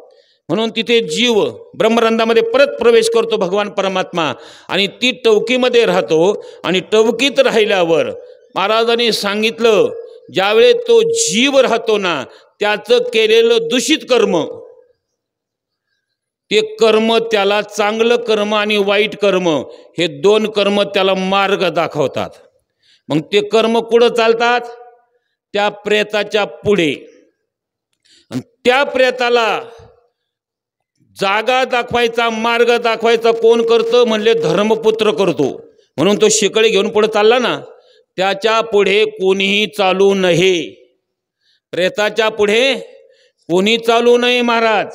म्हणून तिथे जीव ब्रह्मरंध्रामध्ये परत प्रवेश करतो भगवान परमात्मा आणि ती टवकीमध्ये राहतो. आणि टवकीत राहिल्यावर महाराजांनी सांगितलं ज्यावेळेस तो जीव राहतो ना त्याचं केलेलं दूषित कर्म ते कर्म त्याला चांगलं कर्म आणि वाईट कर्म हे दोन कर्म त्याला मार्ग दाखवतात. मग ते कर्म कुठं चालतात? त्या प्रेताच्या पुढे. आणि त्या प्रेताला जागा दाखवायचा, मार्ग दाखवायचा कोण करतं? म्हणले धर्मपुत्र करतो. म्हणून तो शिकळी घेऊन पुढे चालला ना, त्याच्या पुढे कोणीही चालू नये. प्रेताच्या पुढे कोणी चालू नये महाराज.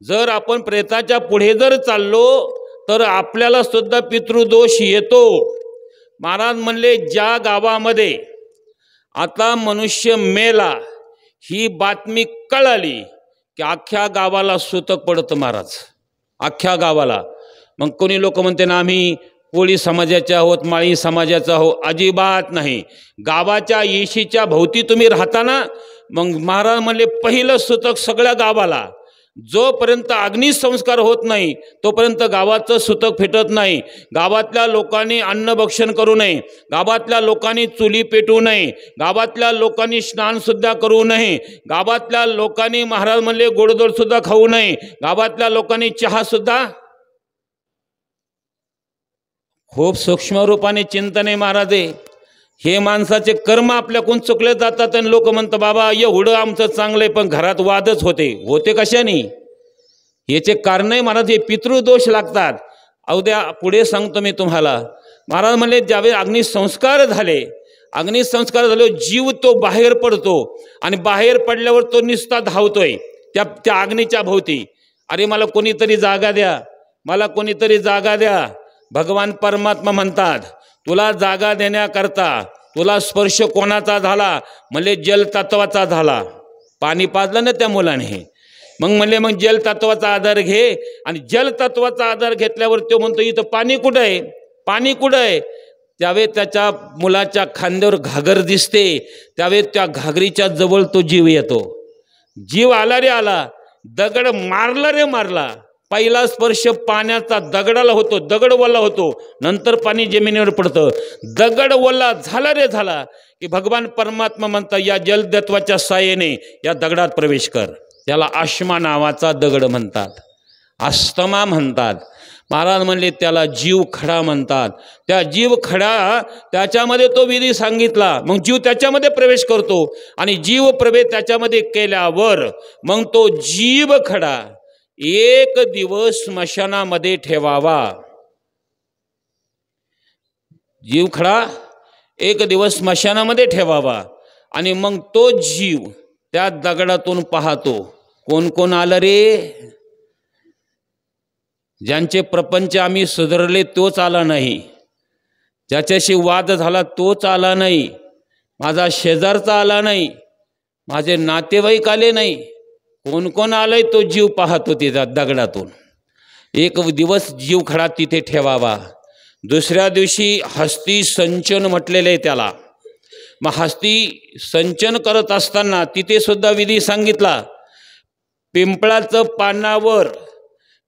जर आपण प्रेताच्या पुढे जर चाललो तर आपल्याला सुद्धा पितृदोष येतो. महाराज म्हणले ज्या गावामध्ये आता मनुष्य मेला ही बातमी कळाली की अख्ख्या गावाला सुतक पडतं महाराज, अख्ख्या गावाला. मग कोणी लोक म्हणते ना आम्ही कोळी समाजाचे आहोत, माळी समाजाचा आहोत. अजिबात नाही. गावाच्या येशीच्या भोवती तुम्ही राहता ना, मग महाराज म्हणले पहिलं सुतक सगळ्या गावाला. जोपर्यंत अग्निसंस्कार होत नाही तोपर्यंत गावाचं सुतक फिटत नाही. गावातल्या लोकांनी अन्नभक्षण करू नये, गावातल्या लोकांनी चुली पेटवू नये, गावातल्या लोकांनी स्नानसुद्धा करू नये, गावातल्या लोकांनी महाराज म्हणले गोडधोडसुद्धा खाऊ नये, गावातल्या लोकांनी चहासुद्धा. खूप सूक्ष्म रूपाने चिंतन आहे महाराज. हे माणसाचे कर्म आपल्याकडून चुकले जातात आणि लोक म्हणतात बाबा एवढं आमचं चांगलं आहे, पण घरात वादच होते कशाने? याचे कारण आहे महाराज, हे पितृदोष लागतात. अवद्या पुढे सांगतो मी तुम्हाला. महाराज म्हणले ज्यावेळी अग्निसंस्कार झाले, अग्निसंस्कार झाले जीव तो बाहेर पडतो आणि बाहेर पडल्यावर तो निस्ता धावतोय त्या अग्नीच्या भोवती. अरे मला कोणीतरी जागा द्या, मला कोणीतरी जागा द्या. भगवान परमात्मा म्हणतात तुला जागा देण्याकरता तुला स्पर्श कोणाचा झाला? म्हणले जलतत्वाचा झाला. पाणी पाजलं ना त्या मुलाने. मग म्हणले मग जलतत्वाचा आधार घे. आणि जलतत्वाचा आधार घेतल्यावर तो म्हणतो इथं पाणी कुठं आहे, पाणी कुठं आहे? त्यावेळी त्याच्या मुलाच्या खांद्यावर घागर दिसते, त्यावेळी त्या घागरीच्या जवळ तो जीव येतो. जीव आला रे आला, दगड मारला रे मारला. पहिला स्पर्श पाण्याचा दगडाला होतो, दगड ओला होतो, नंतर पाणी जमिनीवर पडतं. दगड ओला झाला रे झाला की भगवान परमात्मा म्हणतात या जलतत्वाच्या सायेने या दगडात प्रवेश कर. त्याला आश्मा नावाचा दगड म्हणतात, अस्थमा म्हणतात. महाराज म्हणले त्याला जीव खडा म्हणतात. त्या जीव खडा त्याच्यामध्ये तो विधी सांगितला. मग जीव त्याच्यामध्ये प्रवेश करतो आणि जीव प्रवेश त्याच्यामध्ये केल्यावर मग तो जीव खडा एक दिवस स्मशानामध्ये ठेवावा. जीव खडा एक दिवस स्मशानामध्ये ठेवावा. आणि मग तो जीव त्या दगडातून पाहतो कोण कोण आलं रे. ज्यांचे प्रपंच आम्ही सुधारले तोच आला नाही, ज्याच्याशी वाद झाला तोच आला नाही, माझा शेजारचा आला नाही, माझे नातेवाईक आले नाही. कोण कोण आलंय तो जीव पाहतो तिथं दगडातून. एक दिवस जीव खडा तिथे ठेवावा. दुसऱ्या दिवशी हस्ती संचन म्हटलेलं आहे त्याला. मग हस्ती संचन करत असताना तिथे सुद्धा विधी सांगितला. पिंपळाचं पानावर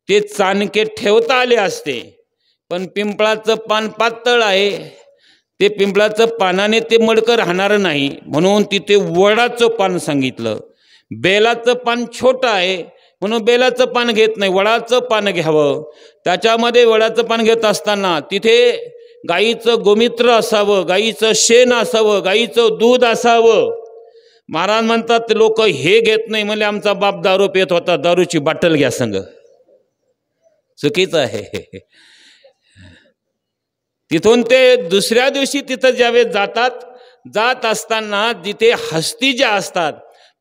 ते चाणके ठेवता आले असते, पण पिंपळाचं पान पातळ आहे, ते पिंपळाचं पानाने ते मडकं राहणार नाही, म्हणून तिथे वडाचं पान सांगितलं. बेलाचं पान छोटं आहे म्हणून बेलाचं पान घेत नाही, वडाचं पान घ्यावं. त्याच्यामध्ये वडाचं पान घेत असताना तिथे गाईचं गोमित्र असावं, गाईचं शेण असावं, गाईचं दूध असावं. महाराज म्हणतात लोक हे घेत नाही, म्हणजे आमचा बाप दारू पित होता, दारूची बाटल घ्या संग. चुकीचं आहे. तिथून ते दुसऱ्या दिवशी तिथं ज्यावेळेस जात असताना जिथे हस्ती ज्या असतात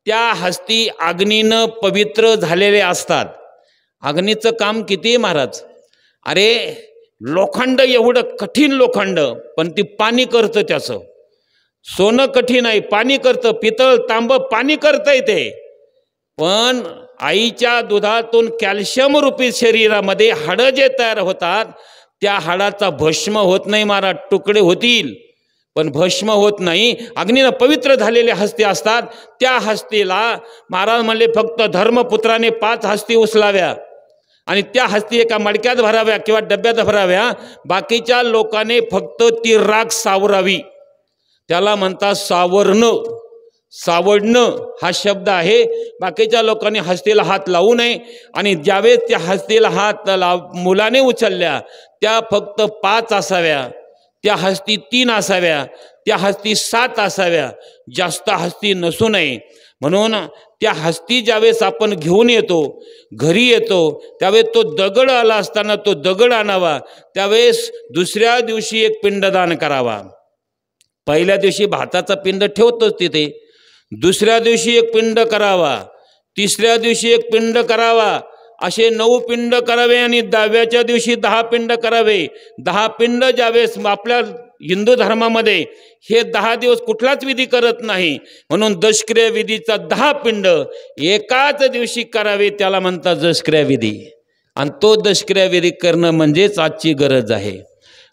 त्या हस्ती अग्नीनं पवित्र झालेले असतात. अग्नीचं काम किती महाराज? अरे लोखंड एवढं कठीण लोखंड, पण ती पाणी करतं. त्याचं सोनं कठीण आहे, पाणी करतं. पितळ तांब पाणी करतंय ते. पण आईच्या दुधातून कॅल्शियम रूपी शरीरामध्ये हाडं जे तयार होतात त्या हाडाचा भस्म होत नाही महाराज. तुकडे होतील पण भस्म होत नाही. अग्नीनं पवित्र झालेले हस्ती असतात. त्या हस्तीला महाराज म्हणले फक्त धर्मपुत्राने 5 हस्ती उचलाव्या आणि त्या हस्ती एका मडक्यात भराव्या किंवा डब्यात भराव्या. बाकीच्या लोकांनी फक्त ती राख सावरावी. त्याला म्हणतात सावरणं. सावडणं हा शब्द आहे. बाकीच्या लोकांनी हस्तीला हात लावू नये. आणि ज्यावेळेस त्या हस्तीला हात मुलाने उचलल्या त्या फक्त 5 असाव्या, त्या हस्ती 3 असाव्या, त्या हस्ती 7 असाव्या, जास्त हस्ती नसू नये. म्हणून त्या हस्ती ज्यावेळेस आपण घेऊन येतो, घरी येतो, त्यावेळेस तो दगड आला असताना तो दगड आणावा. त्यावेळेस दुसऱ्या दिवशी एक पिंडदान करावा. पहिल्या दिवशी भाताचा पिंड ठेवतोच तिथे, दुसऱ्या दिवशी एक पिंड करावा, तिसऱ्या दिवशी एक पिंड करावा, असे 9 पिंड करावे. आणि 10व्याच्या दिवशी 10 पिंड करावे. 10 पिंड ज्यावेळेस आपल्या हिंदू धर्मामध्ये हे 10 दिवस कुठलाच विधी करत नाही, म्हणून दशक्रिया विधीचा 10 पिंड एकाच दिवशी करावे, त्याला म्हणतात दशक्रिया विधी. आणि तो दशक्रिया विधी करणं म्हणजेच आजची गरज आहे.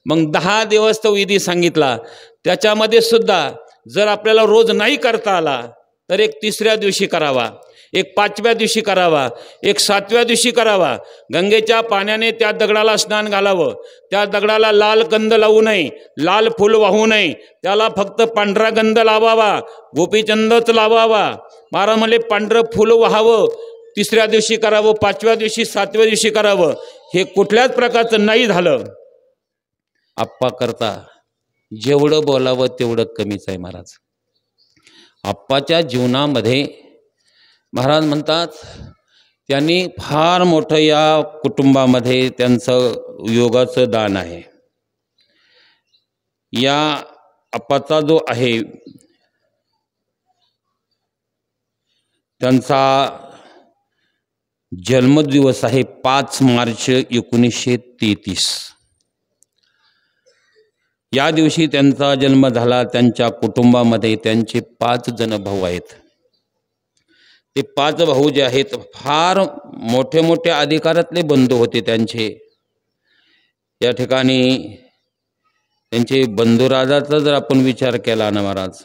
मग 10 दिवस तो विधी सांगितला. त्याच्यामध्ये सुद्धा जर आपल्याला रोज नाही करता आला तर एक 3ऱ्या दिवशी करावा, एक 5व्या दिवशी करावा, एक 7व्या दिवशी करावा. गंगेच्या पाण्याने त्या दगडाला स्नान घालावं. त्या दगडाला लाल गंध लावू नये, लाल फूल वाहू नये, त्याला फक्त पांढरा गंध लावावा, गोपीचंदच लावावा. महाराज म्हणले पांढरं फूल व्हावं. 3ऱ्या दिवशी करावं, 5व्या दिवशी, 7व्या दिवशी करावं. हे कुठल्याच प्रकारचं नाही झालं. आप्पा करता जेवढं बोलावं तेवढं कमीच आहे महाराज. आप्पाच्या जीवनामध्ये महाराज म्हणतात त्यांनी फार मोठं या कुटुंबामध्ये त्यांचं योगाचं दान आहे. या आप्पाचा जो आहे त्यांचा जन्मदिवस आहे 5 मार्च 1933. या दिवशी त्यांचा जन्म झाला. त्यांच्या कुटुंबामध्ये त्यांचे 5 जण भाऊ आहेत. ते 5 भाऊ जे आहेत फार मोठे मोठे अधिकारातले बंधू होते त्यांचे. या ठिकाणी त्यांचे बंधुराजाचा जर आपण विचार केला ना महाराज,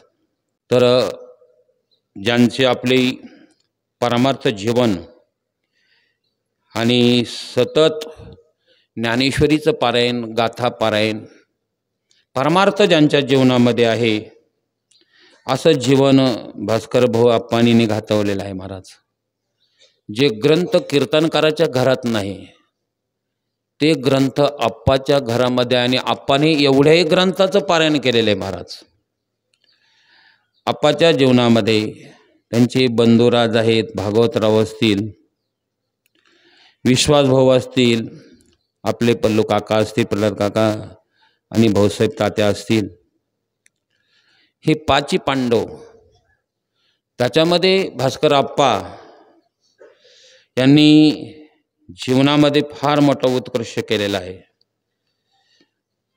तर ज्यांचे आपले परमार्थ जीवन आणि सतत ज्ञानेश्वरीचं पारायण, गाथा पारायण, परमार्थ ज्यांच्या जीवनामध्ये आहे, असं जीवन भास्कर भाऊ आप्पांनी घातवलेलं आहे महाराज. जे ग्रंथ कीर्तनकाराच्या घरात नाही, ते ग्रंथ आप्पाच्या घरामध्ये. आणि आप्पाने एवढ्याही ग्रंथाचं पारायण केलेलं आहे महाराज. आप्पाच्या जीवनामध्ये त्यांचे बंधुराज आहेत, भागवतराव असतील, विश्वास भाऊ असतील, आपले पल्लू काका असतील, प्रल्हाद काका आणि भाऊसाहेब तात्या असतील, हे 5 पांडव. त्याच्यामध्ये भास्कर आप्पा यांनी जीवनामध्ये फार मोठा उत्कर्ष केलेला आहे.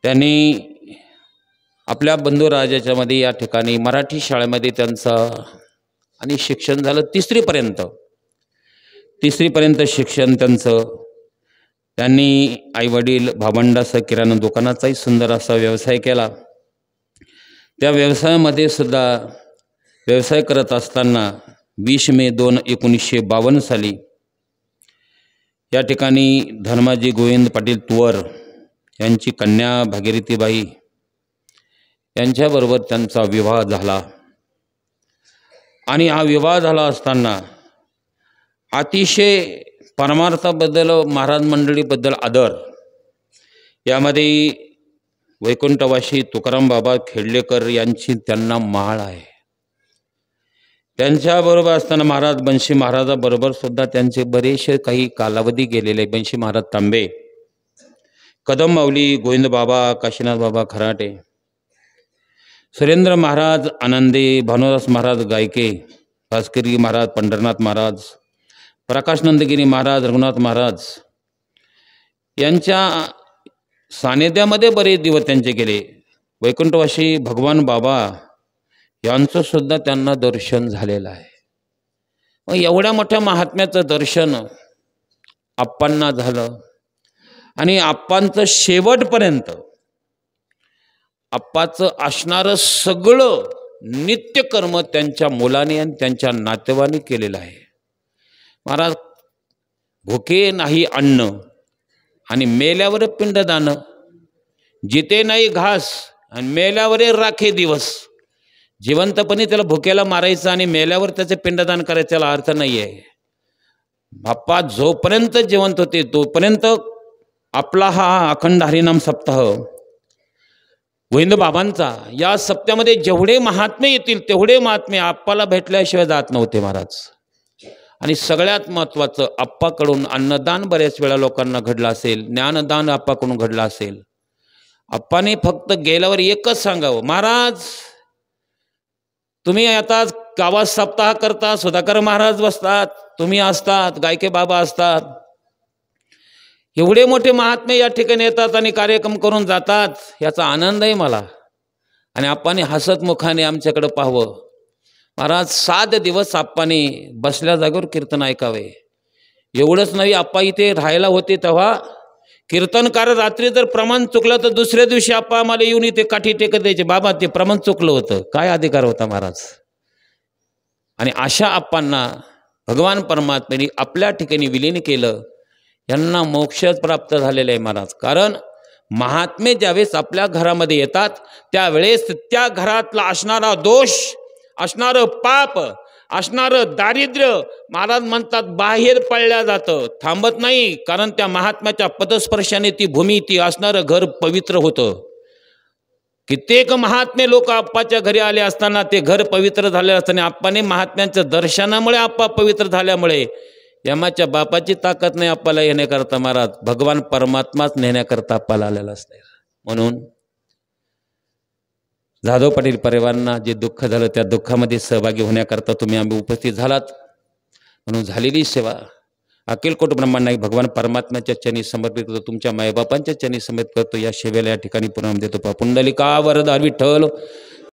त्यांनी आपल्या बंधुराजाच्यामध्ये या ठिकाणी मराठी शाळेमध्ये त्यांचं आणि शिक्षण झालं 3री पर्यंत शिक्षण त्यांचं. त्यांनी आईवडील भावंडासह किराणा दुकानाचाही सुंदर असा व्यवसाय केला. त्या व्यवसायामध्ये सुद्धा व्यवसाय करत असताना 20 मे 1952 साली या ठिकाणी धर्माजी गोविंद पाटील तुवर यांची कन्या भागीरथीबाई यांच्याबरोबर त्यांचा विवाह झाला. आणि हा विवाह झाला असताना अतिशय परमार्थाबद्दल, महाराज मंडळीबद्दल आदर, यामध्ये वैकुंठवासी तुकाराम बाबा खेडलेकर यांची त्यांना माळ आहे. त्यांच्याबरोबर असताना महाराज बंशी महाराजाबरोबर सुद्धा त्यांचे बरेचसे काही कालावधी गेलेले. बंशी महाराज तांबे, कदम माऊली, गोविंद बाबा, काशीनाथ बाबा खराटे, सुरेंद्र महाराज आनंदे, भानुदास महाराज गायके, भास्करगिरी महाराज, पंढरनाथ महाराज, प्रकाशनंदगिरी महाराज, रघुनाथ महाराज यांच्या सानिध्यामध्ये बरेच दिवस त्यांचे गेले. वैकुंठवासी भगवान बाबा यांचं सुद्धा त्यांना दर्शन झालेलं आहे. मग एवढ्या मोठ्या महात्म्याचं दर्शन आप्पांना झालं. आणि आप्पांचं शेवटपर्यंत आप्पाचं असणारं सगळं नित्यकर्म त्यांच्या मुलाने आणि त्यांच्या नातेवाईकांनी केलेलं आहे. महाराज भुके नाही अन्न आणि मेल्यावर पिंडदान, जिथे नाही घास आणि मेल्यावर राखे दिवस. जिवंतपणी त्याला भुकेला मारायचं आणि मेल्यावर त्याचे पिंडदान करायचं, त्याला अर्थ नाही आहे. बाप्पा जोपर्यंत जिवंत होते तोपर्यंत आपला हा अखंड हरिनाम सप्ताह गोविंद बाबांचा, या सप्त्यामध्ये जेवढे महात्मे येतील तेवढे महात्मे आप्पाला भेटल्याशिवाय जात नव्हते महाराज. आणि सगळ्यात महत्त्वाचं, आप्पाकडून अन्नदान बऱ्याच वेळा लोकांना घडलं असेल, ज्ञानदान आप्पाकडून घडलं असेल. आप्पाने फक्त गेल्यावर एकच सांगावं, महाराज तुम्ही आता गावात सप्ताह करता, सुधाकर महाराज बसतात, तुम्ही असतात, गायके बाबा असतात, एवढे मोठे महात्मे या ठिकाणी येतात आणि कार्यक्रम करून जातात, याचा आनंद आहे मला. आणि आप्पाने हसत मुखाने आमच्याकडे पाहावं. महाराज 7 दिवस आप्पाने बसल्या जागेवर कीर्तन ऐकावे. एवढंच नाही, आप्पा इथे राहायला होते तेव्हा कीर्तनकार रात्री जर प्रमाण चुकलं तर दुसऱ्या दिवशी आप्पा आम्हाला येऊन इथे काठी टेकत द्यायचे, बाबा ते प्रमाण चुकलं होतं. काय अधिकार होता महाराज. आणि अशा आप्पांना भगवान परमात्म्याने आपल्या ठिकाणी विलीन केलं, यांना मोक्ष प्राप्त झालेलं आहे महाराज. कारण महात्मे ज्यावेळेस आपल्या घरामध्ये येतात त्यावेळेस त्या घरातला असणारा दोष, असणारं पाप, असणारं दारिद्र्य महाराज म्हणतात बाहेर पडल्या जातं, थांबत नाही. कारण त्या महात्म्याच्या पदस्पर्शाने ती भूमी, ती असणारं घर पवित्र होतं. कित्येक महात्मे लोक आप्पाच्या घरी आले असताना ते घर पवित्र झाले असताना आप्पाने महात्म्यांच्या दर्शनामुळे आप्पा पवित्र झाल्यामुळे यमाच्या बापाची ताकद नाही आप्पाला येण्याकरता महाराज, भगवान परमात्माच नेण्याकरता आप्पाला आलेला असते. म्हणून जाधव पाटील परिवारांना जे दुःख झालं त्या दुःखामध्ये सहभागी होण्याकरता तुम्ही आम्ही उपस्थित झालात. म्हणून झालेली सेवा अखिल कोट ब्रह्मांड भगवान परमात्म्याच्या चरणी समर्पित करतो, तुमच्या मायबापांच्या चरणी समर्पित करतो. या सेवेला या ठिकाणी पुन्हा देतो. पुंडलिका वरदा विठ्ठल